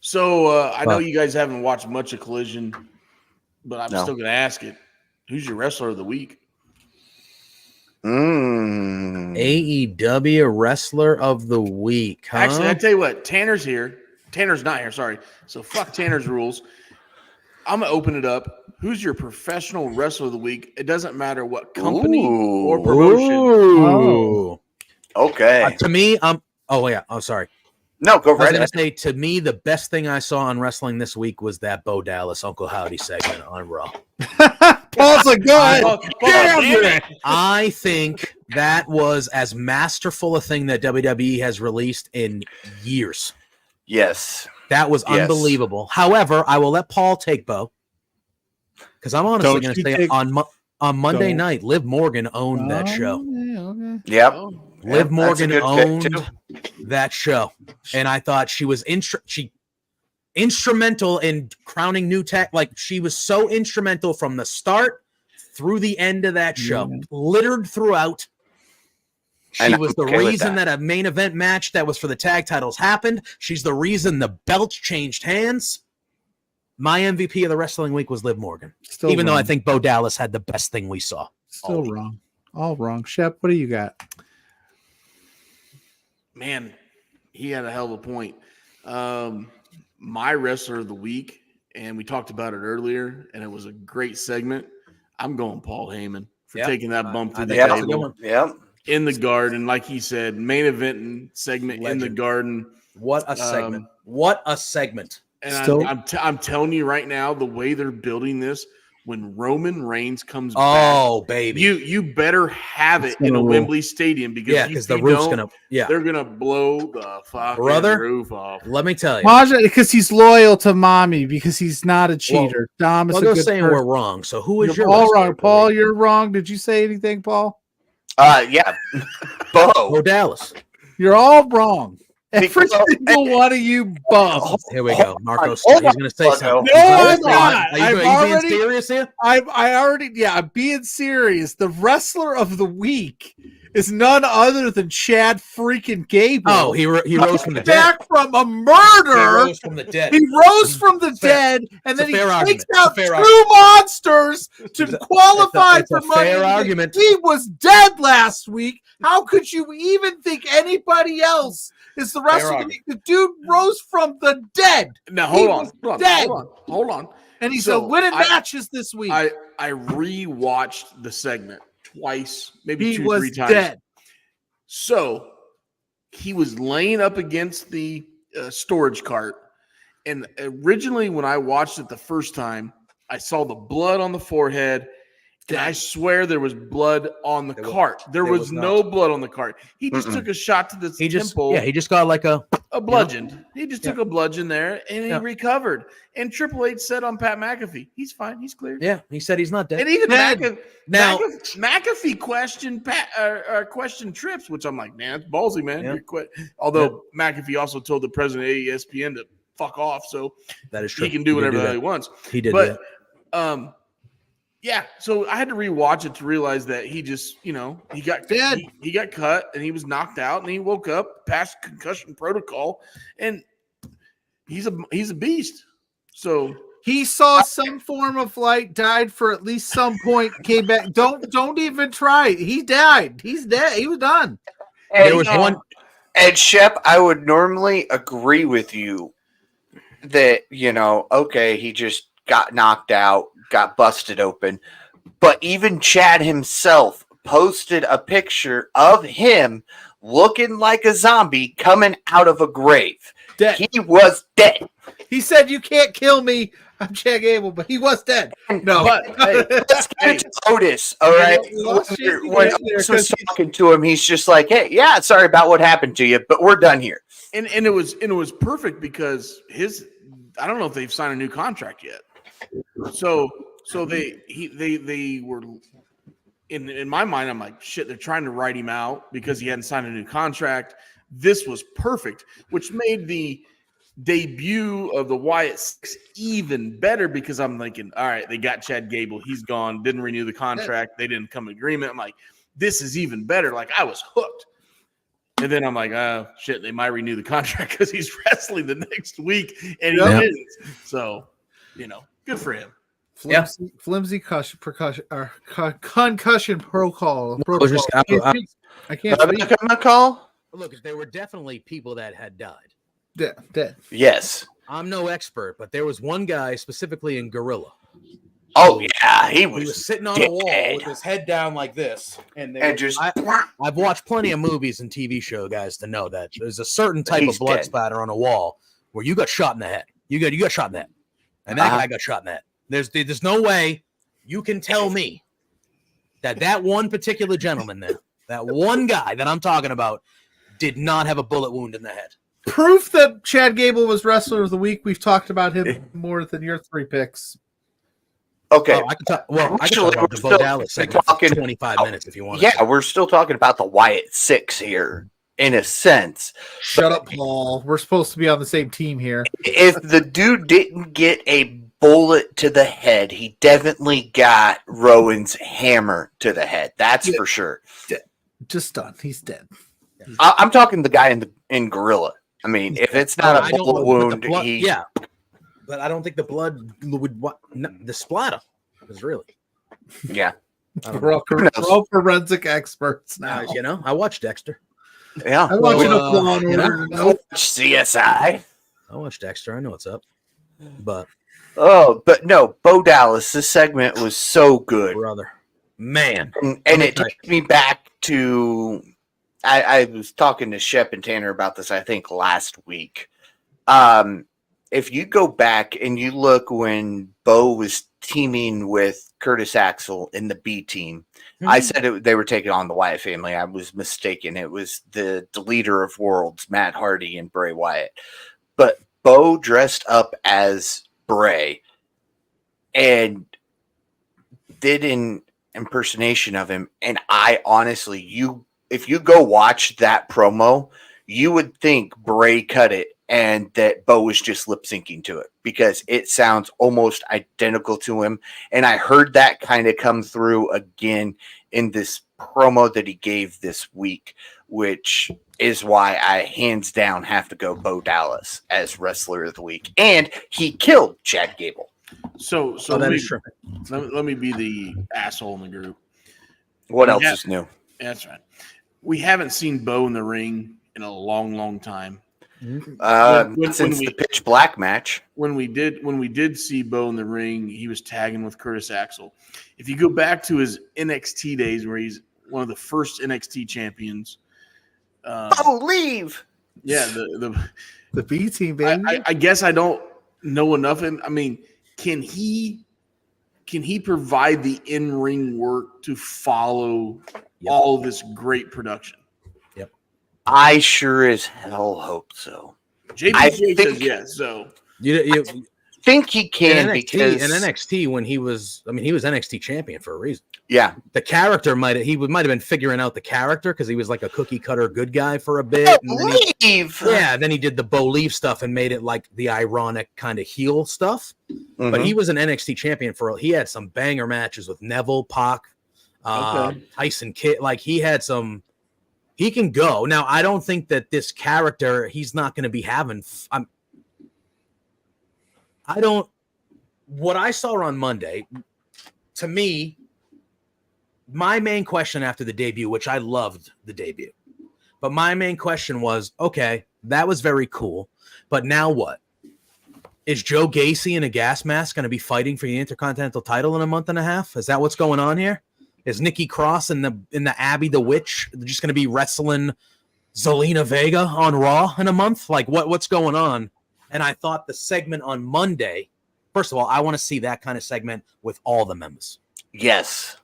So I know you guys haven't watched much of Collision, but I'm still going to ask it. Who's your wrestler of the week? AEW wrestler of the week. Huh? Actually, I tell you what, Tanner's here. Tanner's not here. Sorry. So fuck Tanner's rules. I'm gonna open it up. Who's your professional wrestler of the week? It doesn't matter what company or promotion. Ooh. Okay. To me, sorry. No, go I was right gonna ahead. say, to me, the best thing I saw on wrestling this week was that Bo Dallas Uncle Howdy segment on Raw. Paul's like, go ahead. Damn it. I think that was as masterful a thing that WWE has released in years. Yes. That was unbelievable. However, I will let Paul take Bo, because I'm honestly going to say on Monday night, Liv Morgan owned that show. Okay. Yep. Liv Morgan that's a good pick, owned that show, and I thought she was instrumental in crowning new tech. Like she was so instrumental from the start through the end of that show, littered throughout. She was the reason that a main event match that was for the tag titles happened. She's the reason the belts changed hands. My MVP of the wrestling week was Liv Morgan, even though I think Bo Dallas had the best thing we saw. Still wrong. All wrong. Shep, what do you got? Man, he had a hell of a point. My wrestler of the week, and we talked about it earlier, and it was a great segment. I'm going Paul Heyman for taking that bump through the table. Yep. In the garden, like he said, main event segment in the garden. What a segment. What a segment. And I'm telling you right now, the way they're building this, when Roman Reigns comes Oh, back, baby. you better have it in a Wembley Stadium because the roof's gonna they're gonna blow the fucking roof off. Let me tell you, Maja, because he's loyal to mommy, because he's not a cheater. Dom is a good saying person. we're wrong. So who is You're your all wrong, Paul? You're wrong. Did you say anything, Paul? Yeah. Bo Dallas. You're all wrong. Every Because- single one of you bums. Here we go. Marco's Hold he's on, going to say Pluggo. something. No, He's I'm gonna say not. something. Are you being serious here? I'm being serious. The wrestler of the week is none other than Chad freaking Gable. Oh, he rose from the dead. Back from a murder. He rose from the dead. He rose from the Fair. dead, and then he fair takes argument. It's a out fair two argument. monsters to qualify it's a for money. fair in the Bank. argument. He was dead last week. How could you even think anybody else is the wrestler? The dude rose from the dead. Now hold on. And he's So, winning matches this week. I rewatched the segment twice, maybe he 2-3 was times. dead. So he was laying up against the storage cart. And originally, when I watched it the first time, I saw the blood on the forehead. And I swear there was blood on the cart. There was no blood on the cart. He just took a shot to the temple. He just got like a bludgeon. He just took a bludgeon there, and he recovered. And Triple H said on Pat McAfee, he's fine. He's clear. Yeah, he said he's not dead. And even Now- McAfee questioned questioned Trips, which I'm like, man, it's ballsy, man. Yeah. Although McAfee also told the president of ESPN to fuck off, so that is true. He can do whatever he wants. He did, but yeah, so I had to rewatch it to realize that he just, he got dead. He got cut and he was knocked out and he woke up past concussion protocol and he's a beast. So he saw some form of light, died for at least some point, came back. Don't even try. He died. He's dead. He was done. And, there was one. And Shep, I would normally agree with you that, okay, he just got knocked out, got busted open. But even Chad himself posted a picture of him looking like a zombie coming out of a grave. Dead. He was dead. He said, "You can't kill me. I'm Chad Gable," but he was dead. No. But let's get to Otis, all right? When Otis was talking to him, he's just like, "Hey, yeah, sorry about what happened to you, but we're done here." And it was perfect because I don't know if they've signed a new contract yet. So they were in my mind. I'm like, shit. They're trying to write him out because he hadn't signed a new contract. This was perfect, which made the debut of the Wyatt Six even better because I'm thinking, all right, they got Chad Gable. He's gone. Didn't renew the contract. They didn't come to agreement. I'm like, this is even better. Like I was hooked. And then I'm like, oh shit, they might renew the contract because he's wrestling the next week and he wins. So, good for him. Flimsy concussion protocol. I can't speak. Call? Look, there were definitely people that had died. Dead. Yes. I'm no expert, but there was one guy specifically in Gorilla. Oh yeah, he was sitting on a wall with his head down like this, and just. I've watched plenty of movies and TV show guys to know that there's a certain type of blood splatter on a wall where you got shot in the head. You got shot in the head, and that guy got shot in the head. There's no way you can tell me that one particular gentleman there, that one guy that I'm talking about, did not have a bullet wound in the head. Proof that Chad Gable was wrestler of the week. We've talked about him more than your 3 picks. Okay. I can talk about the Bo Dallas segment for 25 minutes if you want. Yeah, we're still talking about the Wyatt Six here, in a sense. Shut up, Paul. We're supposed to be on the same team here. If the dude didn't get a bullet to the head, he definitely got Rowan's hammer to the head. That's for sure. Just done. He's dead. I'm talking the guy in Gorilla. I mean, if it's not a bullet wound, but I don't think the blood would. The splatter was really. Yeah. We're all forensic experts now. I watched Dexter. Yeah. I watched Law and Order. CSI. I watched Dexter. I know what's up. But no, Bo Dallas. This segment was so good, brother. Man, and it takes me back to. I was talking to Shep and Tanner about this, I think, last week. if you go back and you look when Bo was teaming with Curtis Axel in the B team, I said they were taking on the Wyatt family. I was mistaken. It was the leader of worlds, Matt Hardy and Bray Wyatt. But Bo dressed up as Bray and did an impersonation of him. And I honestly, if you go watch that promo, you would think Bray cut it and that Bo was just lip syncing to it because it sounds almost identical to him. And I heard that kind of come through again in this promo that he gave this week, which is why I hands down have to go Bo Dallas as wrestler of the week. And he killed Chad Gable. So that is true. Let me be the asshole in the group. What else is new? That's right. We haven't seen Bo in the ring in a long, long time. Since the Pitch Black match. When we did see Bo in the ring, he was tagging with Curtis Axel. If you go back to his NXT days, where he's one of the first NXT champions. Leave. Yeah, the B team, baby. I guess I don't know enough. And I mean, can he provide the in-ring work to follow all this great production? Yep. I sure as hell hope so. JPJ says yes. So you think he can because in NXT when he was NXT champion for a reason. Yeah, the character might have been figuring out the character because he was like a cookie cutter good guy for a bit. Then he did the Bo Leave stuff and made it like the ironic kind of heel stuff. Mm-hmm. But he was an NXT champion he had some banger matches with Neville, Pac, Tyson Kidd. Like he can go. Now I don't think that this character he's not going to be having. What I saw on Monday, to me, my main question after the debut, which I loved the debut, but my main question was, okay, that was very cool, but now what? Is Joe Gacy in a gas mask going to be fighting for the Intercontinental title in a month and a half? Is that what's going on here? Is Nikki Cross in the Abby the Witch just going to be wrestling Zelina Vega on Raw in a month? Like what's going on? And I thought the segment on Monday, first of all, I want to see that kind of segment with all the members. Yes.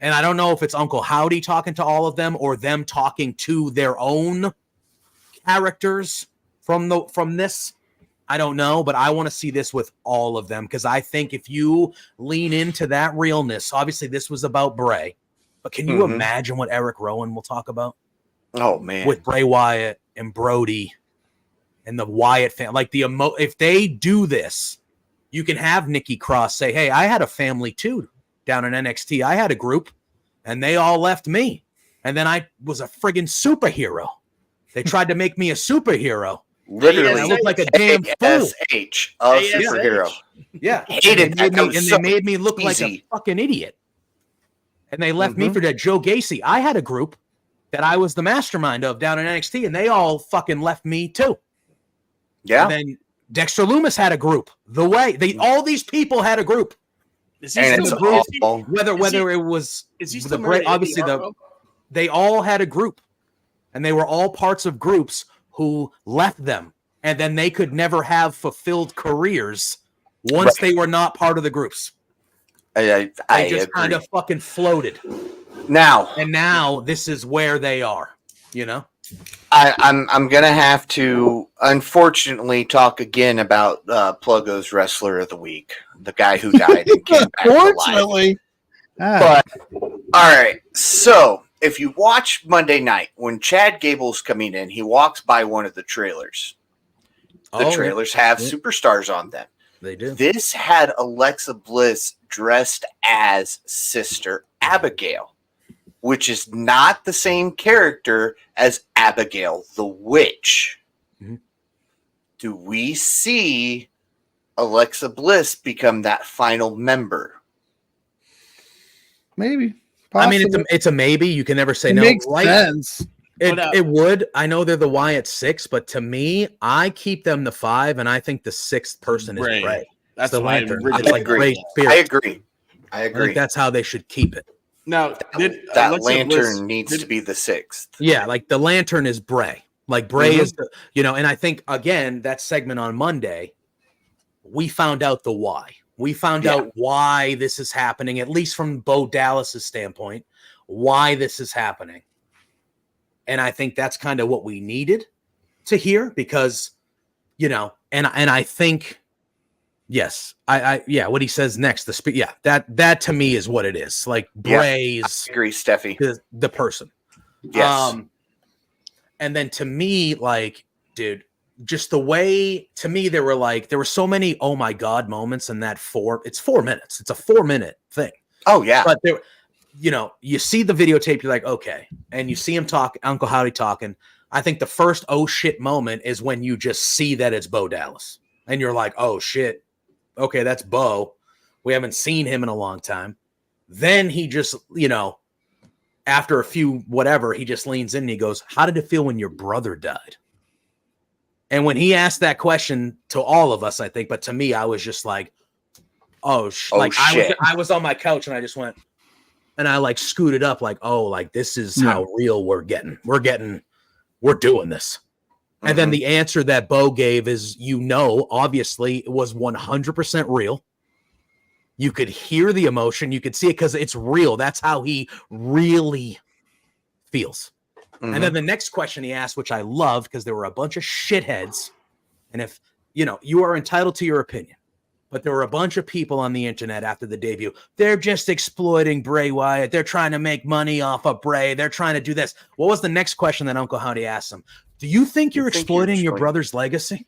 And I don't know if it's Uncle Howdy talking to all of them or them talking to their own characters from this. I don't know, but I want to see this with all of them because I think if you lean into that realness, obviously this was about Bray, but can you imagine what Eric Rowan will talk about? Oh, man. With Bray Wyatt and Brody and the Wyatt family. Like if they do this, you can have Nikki Cross say, hey, I had a family too down in NXT. I had a group and they all left me. And then I was a friggin' superhero. They tried to make me a superhero. Literally, I looked like a damn fool. ASH, a superhero. Yeah. Hated that. They made me look like a fucking idiot. And they left me for that. Joe Gacy. I had a group that I was the mastermind of down in NXT, and they all fucking left me too. Yeah. And then Dexter Lumis had a group. All these people had a group. And it's awful. Whether it was obviously they all had a group, and they were all parts of groups who left them, and then they could never have fulfilled careers once they were not part of the groups. I just kind of fucking floated. Now this is where they are. You know, I'm gonna have to unfortunately talk again about Pluggo's Wrestler of the Week, the guy who died and came back alive. But all right, so if you watch Monday night when Chad Gable's coming in, he walks by one of the trailers. The trailers have superstars on them. They do. This had Alexa Bliss dressed as Sister Abigail, which is not the same character as Abigail the Witch. Mm-hmm. Do we see Alexa Bliss become that final member? Maybe. Possibly. I mean, it's a maybe. You can never say no. Makes sense. It would. I know they're the Wyatt 6, but to me, I keep them the 5, and I think the 6th person is Bray. That's the lantern. I agree. I think that's how they should keep it. Now, that lantern needs to be the 6th. Yeah, like the lantern is Bray. Like Bray is the, and I think again that segment on Monday, we found out the why. We found out why this is happening, at least from Bo Dallas's standpoint, why this is happening. And I think that's kind of what we needed to hear because, you know, and I think, yes, what he says next, that to me is what it is. Like Bray's I agree, Steffi. The person. Yes. And then to me, like, dude, just the way, to me, there were so many oh my God moments in that it's 4 minutes. It's a 4-minute thing. Oh, yeah. But there, you know, you see the videotape, you're like, okay. And you see him Uncle Howdy talking. I think the first oh shit moment is when you just see that it's Bo Dallas. And you're like, oh shit. Okay, that's Bo. We haven't seen him in a long time. Then he just, you know, after a few whatever, he just leans in and he goes, how did it feel when your brother died? And when he asked that question to all of us, I think, but to me, I was just like, shit. I was on my couch and I just went, and I like scooted up like, oh, like this is how real we're getting. We're doing this. And then the answer that Bo gave is, you know, obviously it was 100% real. You could hear the emotion. You could see it because it's real. That's how he really feels. And then the next question he asked, which I loved because there were a bunch of shitheads. And if, you know, you are entitled to your opinion, but there were a bunch of people on the internet after the debut. They're just exploiting Bray Wyatt. They're trying to make money off of Bray. They're trying to do this. What was the next question that Uncle Howdy asked him? Do you think you're exploiting your brother's legacy?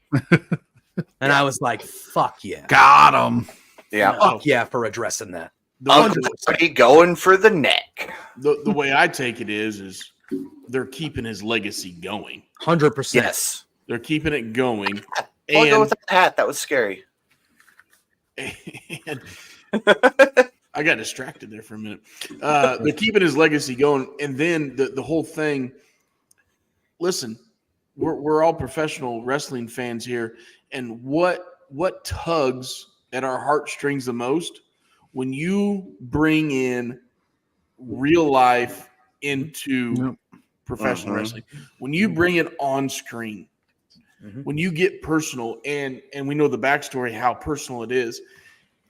And I was like, fuck yeah. Got him. Yeah. Fuck yeah for addressing that. Uncle Howdy going for the neck. The way I take it is they're keeping his legacy going. 100%. Yes. They're keeping it going. I'll go with that hat. That was scary. And I got distracted there for a minute. They're keeping his legacy going. And then the whole thing, listen, we're all professional wrestling fans here. And what tugs at our heartstrings the most when you bring in real life into professional wrestling, when you bring it on screen, when you get personal, and we know the backstory, how personal it is,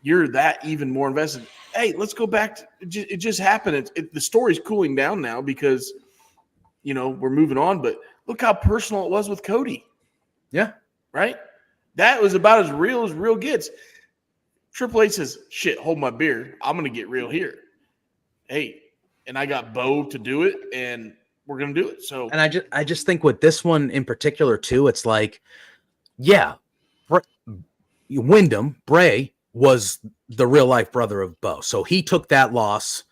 you're that even more invested. Hey, let's go back to it. Just happened. The story's cooling down now because, you know, we're moving on. But look how personal it was with Cody. Yeah. Right? That was about as real gets. Triple H says, shit, hold my beer. I'm going to get real here. Hey, and I got Bo to do it, and we're going to do it. So, and I just think with this one in particular too, it's like, yeah, Wyndham Bray was the real life brother of Bo, so he took that loss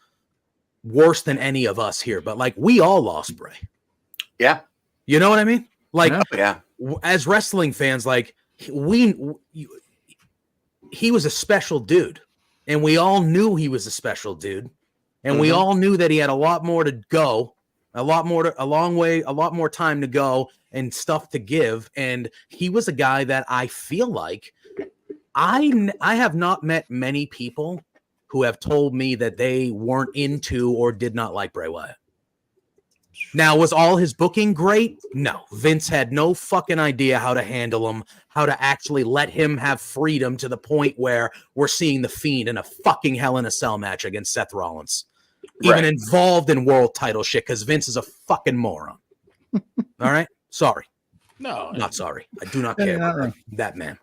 worse than any of us here. But like, we all lost Bray. Yeah, you know what I mean? Like, as wrestling fans, like he was a special dude, and we all knew he was a special dude, and we all knew that he had a lot more to go. A lot more time to go and stuff to give. And he was a guy that I feel like I have not met many people who have told me that they weren't into or did not like Bray Wyatt. Now, was all his booking great? No. Vince had no fucking idea how to handle him, how to actually let him have freedom to the point where we're seeing The Fiend in a fucking Hell in a Cell match against Seth Rollins. Even involved in world title shit, because Vince is a fucking moron. All right? Sorry. No. Not sorry. I do not care about that man.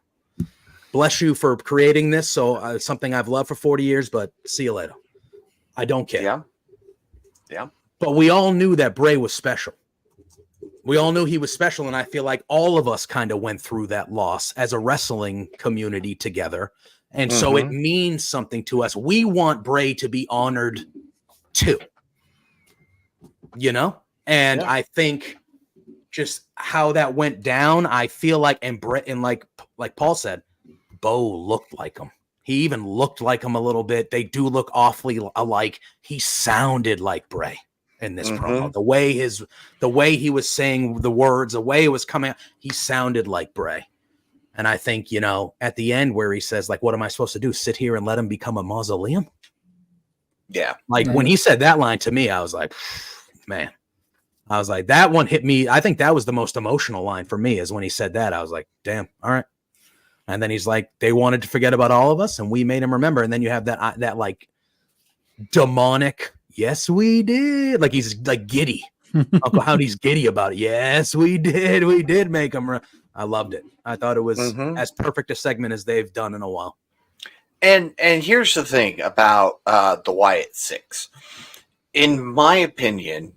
Bless you for creating this. So it's something I've loved for 40 years, but see you later. I don't care. Yeah. But we all knew that Bray was special. We all knew he was special, and I feel like all of us kind of went through that loss as a wrestling community together. And so it means something to us. We want Bray to be honored too, you know, and I think just how that went down, I feel like, and like Paul said, Bo looked like him. He even looked like him a little bit. They do look awfully alike. He sounded like Bray in this promo. The way he was saying the words, the way it was coming out, he sounded like Bray. And I think, you know, at the end where he says, like, what am I supposed to do? Sit here and let him become a mausoleum? Yeah. Like when he said that line to me, I was like, man, I was like, that one hit me. I think that was the most emotional line for me, is when he said that. I was like, damn. All right. And then he's like, they wanted to forget about all of us, and we made them remember. And then you have that like demonic, yes, we did. Like he's like giddy. Uncle Howdy's giddy about it. Yes, we did. We did make him. I loved it. I thought it was as perfect a segment as they've done in a while. And here's the thing about the Wyatt Six. In my opinion,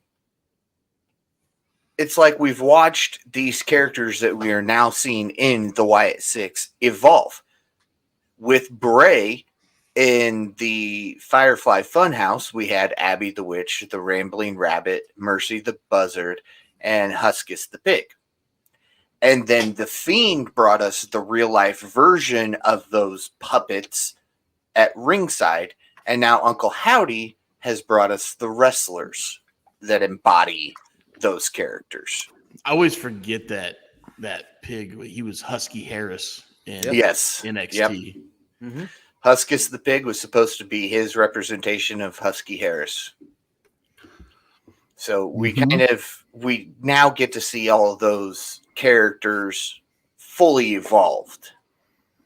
it's like we've watched these characters that we are now seeing in the Wyatt Six evolve. With Bray in the Firefly Funhouse, we had Abby the Witch, the Rambling Rabbit, Mercy the Buzzard, and Huskus the Pig. And then The Fiend brought us the real-life version of those puppets at ringside. And now Uncle Howdy has brought us the wrestlers that embody those characters. I always forget that pig. He was Husky Harris in NXT. Yep. Mm-hmm. Huskus the Pig was supposed to be his representation of Husky Harris. So we we now get to see all of those characters fully evolved.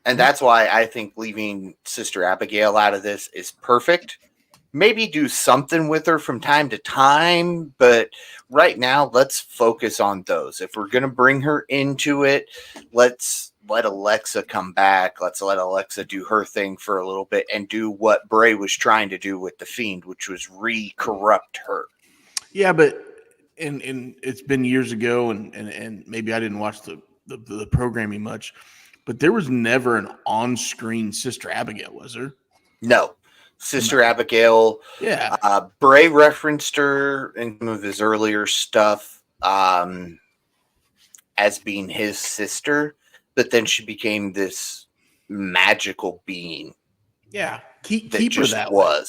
And that's why I think leaving Sister Abigail out of this is perfect. Maybe do something with her from time to time, but right now let's focus on those. If we're going to bring her into it, let's let Alexa come back. Let's let Alexa do her thing for a little bit and do what Bray was trying to do with The Fiend, which was re-corrupt her. Yeah, but and it's been years ago, and maybe I didn't watch the programming much, but there was never an on-screen Sister Abigail, was there? No. Sister Abigail. Yeah. Bray referenced her in some of his earlier stuff as being his sister, but then she became this magical being. Yeah. Keep her that way.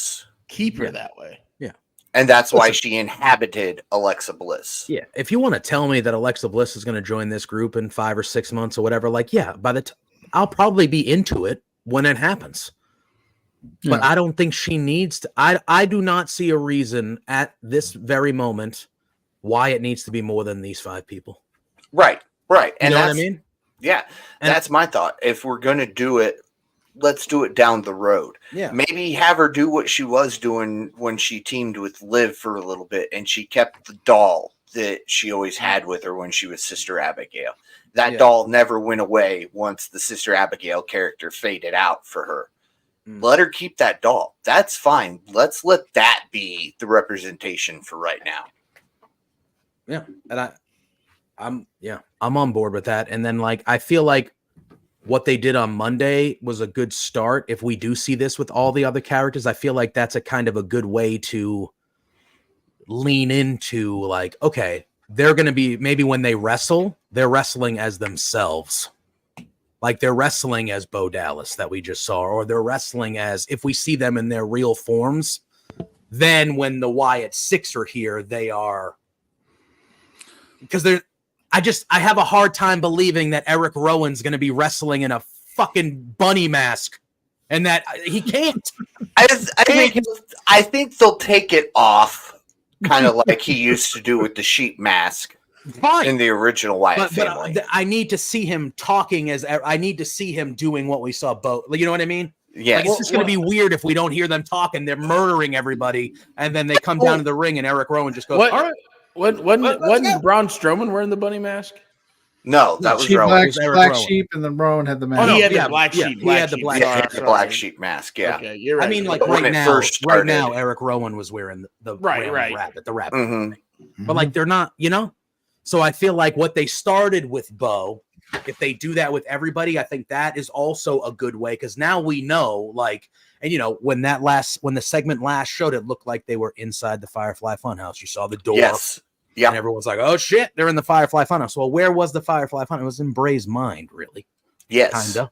Keep her that way. Yeah. And that's why she inhabited Alexa Bliss. Yeah. If you want to tell me that Alexa Bliss is going to join this group in 5 or 6 months or whatever, like, yeah, I'll probably be into it when it happens. But I don't think she needs to. I do not see a reason at this very moment why it needs to be more than these 5 people. Right. And you know what I mean? Yeah. And that's my thought. If we're going to do it, let's do it down the road. Yeah. Maybe have her do what she was doing when she teamed with Liv for a little bit and she kept the doll that she always had with her when she was Sister Abigail. That doll never went away once the Sister Abigail character faded out for her. Let her keep that doll. That's fine. Let's let that be the representation for right now. Yeah. And I'm on board with that. And then I feel like what they did on Monday was a good start. If we do see this with all the other characters, I feel like that's a kind of a good way to lean into okay, they're going to be, maybe when they wrestle, they're wrestling as themselves. Like they're wrestling as Bo Dallas that we just saw, or they're wrestling as, if we see them in their real forms, then when the Wyatt Six are here, they are, because I have a hard time believing that Eric Rowan's going to be wrestling in a fucking bunny mask and that he can't. I think they'll take it off kind of like he used to do with the sheep mask. Fine. In the original Wyatt family. But I need to see him talking I need to see him doing what we saw Bo. You know what I mean? Yeah. It's just going to be weird if we don't hear them talk and they're murdering everybody, and then they come down to the ring and Eric Rowan just goes, all right. Wasn't Braun Strowman wearing the bunny mask? No, that was Rowan. Black Sheep, and then Rowan had the mask. He had the black sheep. He had the black sheep mask. Yeah. Okay, you're right. I mean, right now, Eric Rowan was wearing the rabbit. Mm-hmm. But they're not, So I feel like what they started with Bo, if they do that with everybody, I think that is also a good way, because now we know, when the segment last showed, it looked like they were inside the Firefly Funhouse. You saw the door. Yes. Yeah. And everyone's like, oh shit, they're in the Firefly Funhouse. Well, where was the Firefly Funhouse? It was in Bray's mind, really. Yes. Kinda,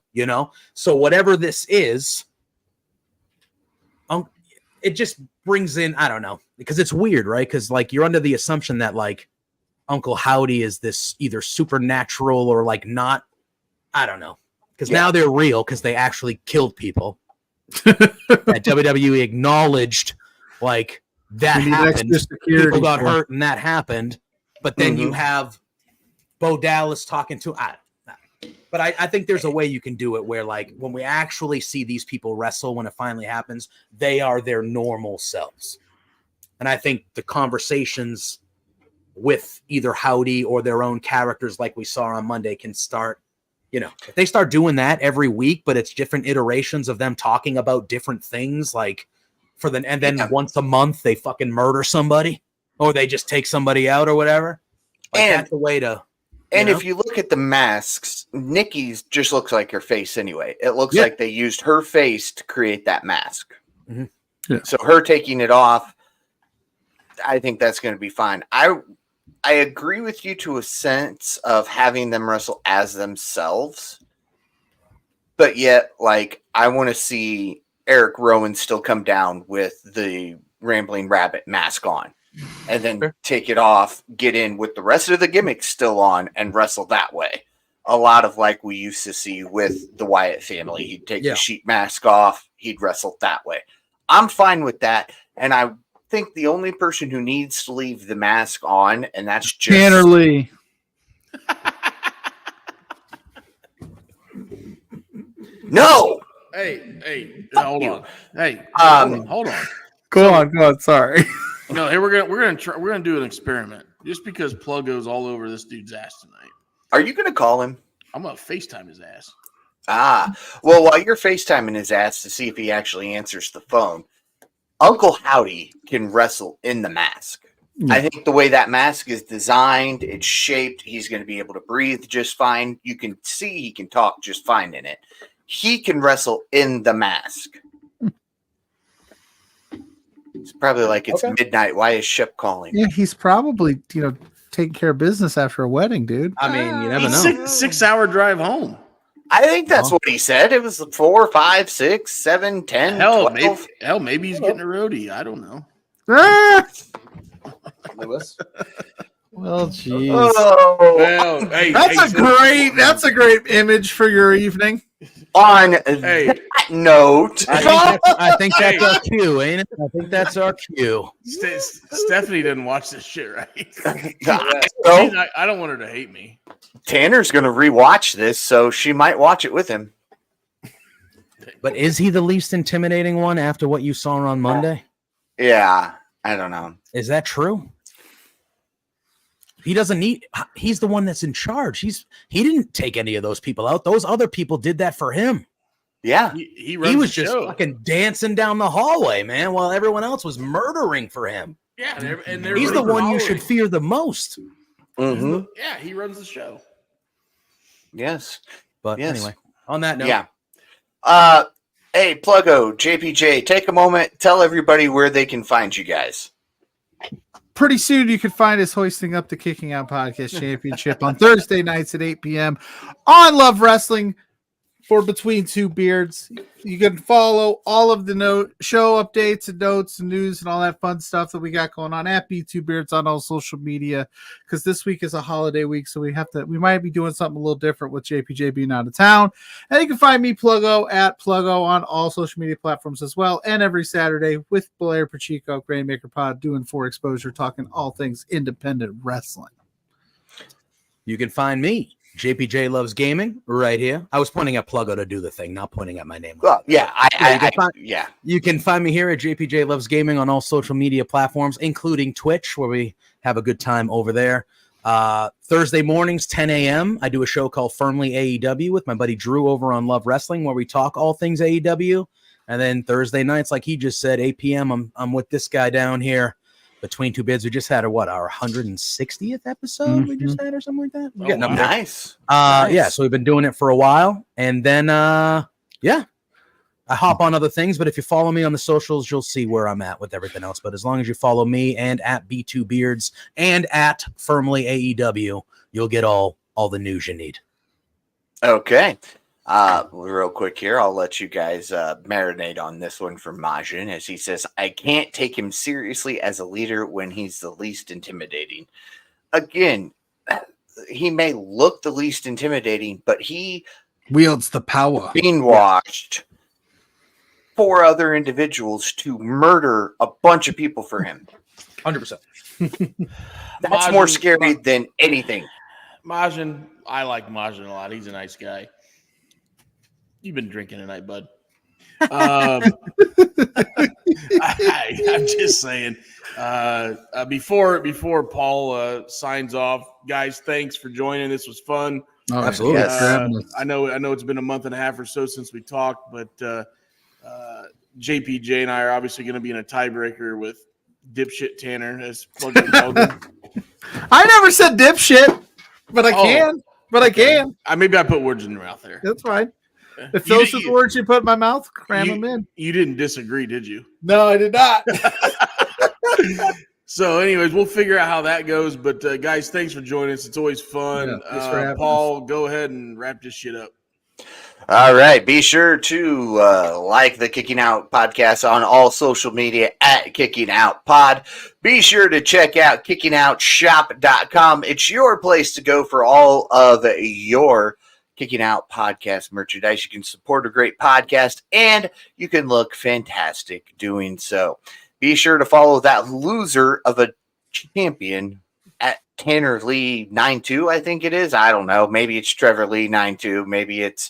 So whatever this is, it just brings in, I don't know, because it's weird, right? Because you're under the assumption that Uncle Howdy is this either supernatural or not, I don't know. Because now they're real, because they actually killed people. That WWE acknowledged that happened. People got hurt and that happened. But then you have Bo Dallas talking to But I think there's a way you can do it where, like, when we actually see these people wrestle, when it finally happens, they are their normal selves. And I think the conversations with either Howdy or their own characters, like we saw on Monday, can start, if they start doing that every week, but it's different iterations of them talking about different things, like and then once a month they fucking murder somebody or they just take somebody out or whatever. Like, that's the way to. And if you look at the masks, Nikki's just looks like her face anyway. It looks like they used her face to create that mask. Mm-hmm. Yeah. So her taking it off, I think that's going to be fine. I agree with you to a sense of having them wrestle as themselves. But yet, like, I want to see Eric Rowan still come down with the Rambling Rabbit mask on. And then take it off, get in with the rest of the gimmicks still on, and wrestle that way. A lot of like we used to see with the Wyatt family. He'd take the sheet mask off, he'd wrestle that way. I'm fine with that. And I think the only person who needs to leave the mask on, and that's just Tanner Lee. No! Hey, hold on. Hey, hold on. Go on. Sorry. No, hey, we're gonna do an experiment. Just because Pluggo's all over this dude's ass tonight, Are you gonna call him? I'm gonna FaceTime his ass. Well, while you're FaceTiming his ass to see if he actually answers the phone, Uncle Howdy can wrestle in the mask. Yeah. I think the way that mask is designed, it's shaped, he's going to be able to breathe just fine. You can see he can talk just fine in it. He can wrestle in the mask. It's probably like it's midnight. Why is Shep calling? Yeah, he's probably, taking care of business after a wedding, dude. I mean, you never know. 6-hour drive home. I think that's what he said. It was 4, 5, 6, 7, 10, 12. Maybe he's getting a roadie. I don't know. Lewis. Well, geez. Oh. Well, hey, that's a great image for your evening. On that note, I think that's our cue, ain't it? I think that's our cue. Stephanie didn't watch this shit, right? I don't want her to hate me. Tanner's going to rewatch this, so she might watch it with him. But is he the least intimidating one after what you saw on Monday? Yeah, I don't know. Is that true? He doesn't need. He's the one that's in charge. He didn't take any of those people out. Those other people did that for him. Yeah, he was just fucking dancing down the hallway, man, while everyone else was murdering for him. Yeah, and he's the one you should fear the most. Mm-hmm. Yeah, he runs the show. Yes, but anyway, on that note, hey, Pluggo JPJ, take a moment, tell everybody where they can find you guys. Pretty soon you can find us hoisting up the Kicking Out Podcast Championship on Thursday nights at 8 p.m. on Love Wrestling for Between Two Beards. You can follow all of the show updates and notes and news and all that fun stuff that we got going on at B2Beards on all social media, because this week is a holiday week, so we might be doing something a little different with JPJ being out of town. And you can find me, Pluggo, at Pluggo on all social media platforms as well, and every Saturday with Blair Pacheco, Grainmaker Pod, doing For Exposure, talking all things independent wrestling. You can find me, JPJ Loves Gaming, right here. I was pointing at Pluggo to do the thing, not pointing at my name. Well, yeah, You can find me here at JPJ Loves Gaming on all social media platforms, including Twitch, where we have a good time over there. Thursday mornings, 10 a.m., I do a show called Firmly AEW with my buddy Drew over on Love Wrestling, where we talk all things AEW. And then Thursday nights, like he just said, 8 p.m., I'm with this guy down here. Between Two Bids, we just had our 160th episode we just had or something like that. We're getting up there. Nice. Yeah, so we've been doing it for a while. And then, I hop on other things. But if you follow me on the socials, you'll see where I'm at with everything else. But as long as you follow me and at B2Beards and at Firmly AEW, you'll get all the news you need. Okay. Real quick here, I'll let you guys marinate on this one from Majin, as he says, I can't take him seriously as a leader when he's the least intimidating. Again, he may look the least intimidating, but he wields the power. Beanwashed 4 other individuals to murder a bunch of people for him. 100%. That's more scary than anything. Majin, I like Majin a lot. He's a nice guy. You've been drinking tonight, bud. I'm just saying. Before Paul signs off, guys, thanks for joining. This was fun. Oh, Absolutely. I know it's been a month and a half or so since we talked, but JPJ and I are obviously going to be in a tiebreaker with dipshit Tanner as Pluggo. I never said dipshit, but I can. But I can. Maybe I put words in your mouth there. That's fine. If those are the words you put in my mouth, cram them in. You didn't disagree, did you? No, I did not. So, anyways, we'll figure out how that goes. But, guys, thanks for joining us. It's always fun. Yeah, Paul, go ahead and wrap this shit up. All right. Be sure to like the Kicking Out podcast on all social media at Kicking Out Pod. Be sure to check out kickingOutShop.com. It's your place to go for all of your Kicking Out podcast merchandise. You can support a great podcast and you can look fantastic doing so. Be sure to follow that loser of a champion at Tanner Lee 92, I think it is. I don't know. Maybe it's Trevor Lee 92. Maybe it's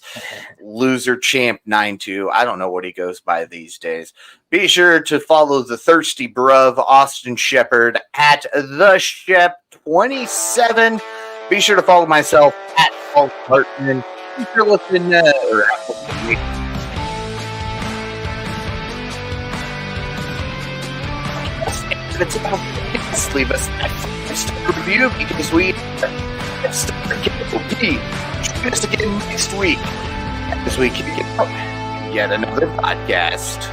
Loser Champ 92. I don't know what he goes by these days. Be sure to follow the Thirsty Bruv Austin Shepherd at the Shep 27. Be sure to follow myself at Paul Hartman. If you're listening it's about leave us a review because we join us again next week as we kick it out yet another podcast.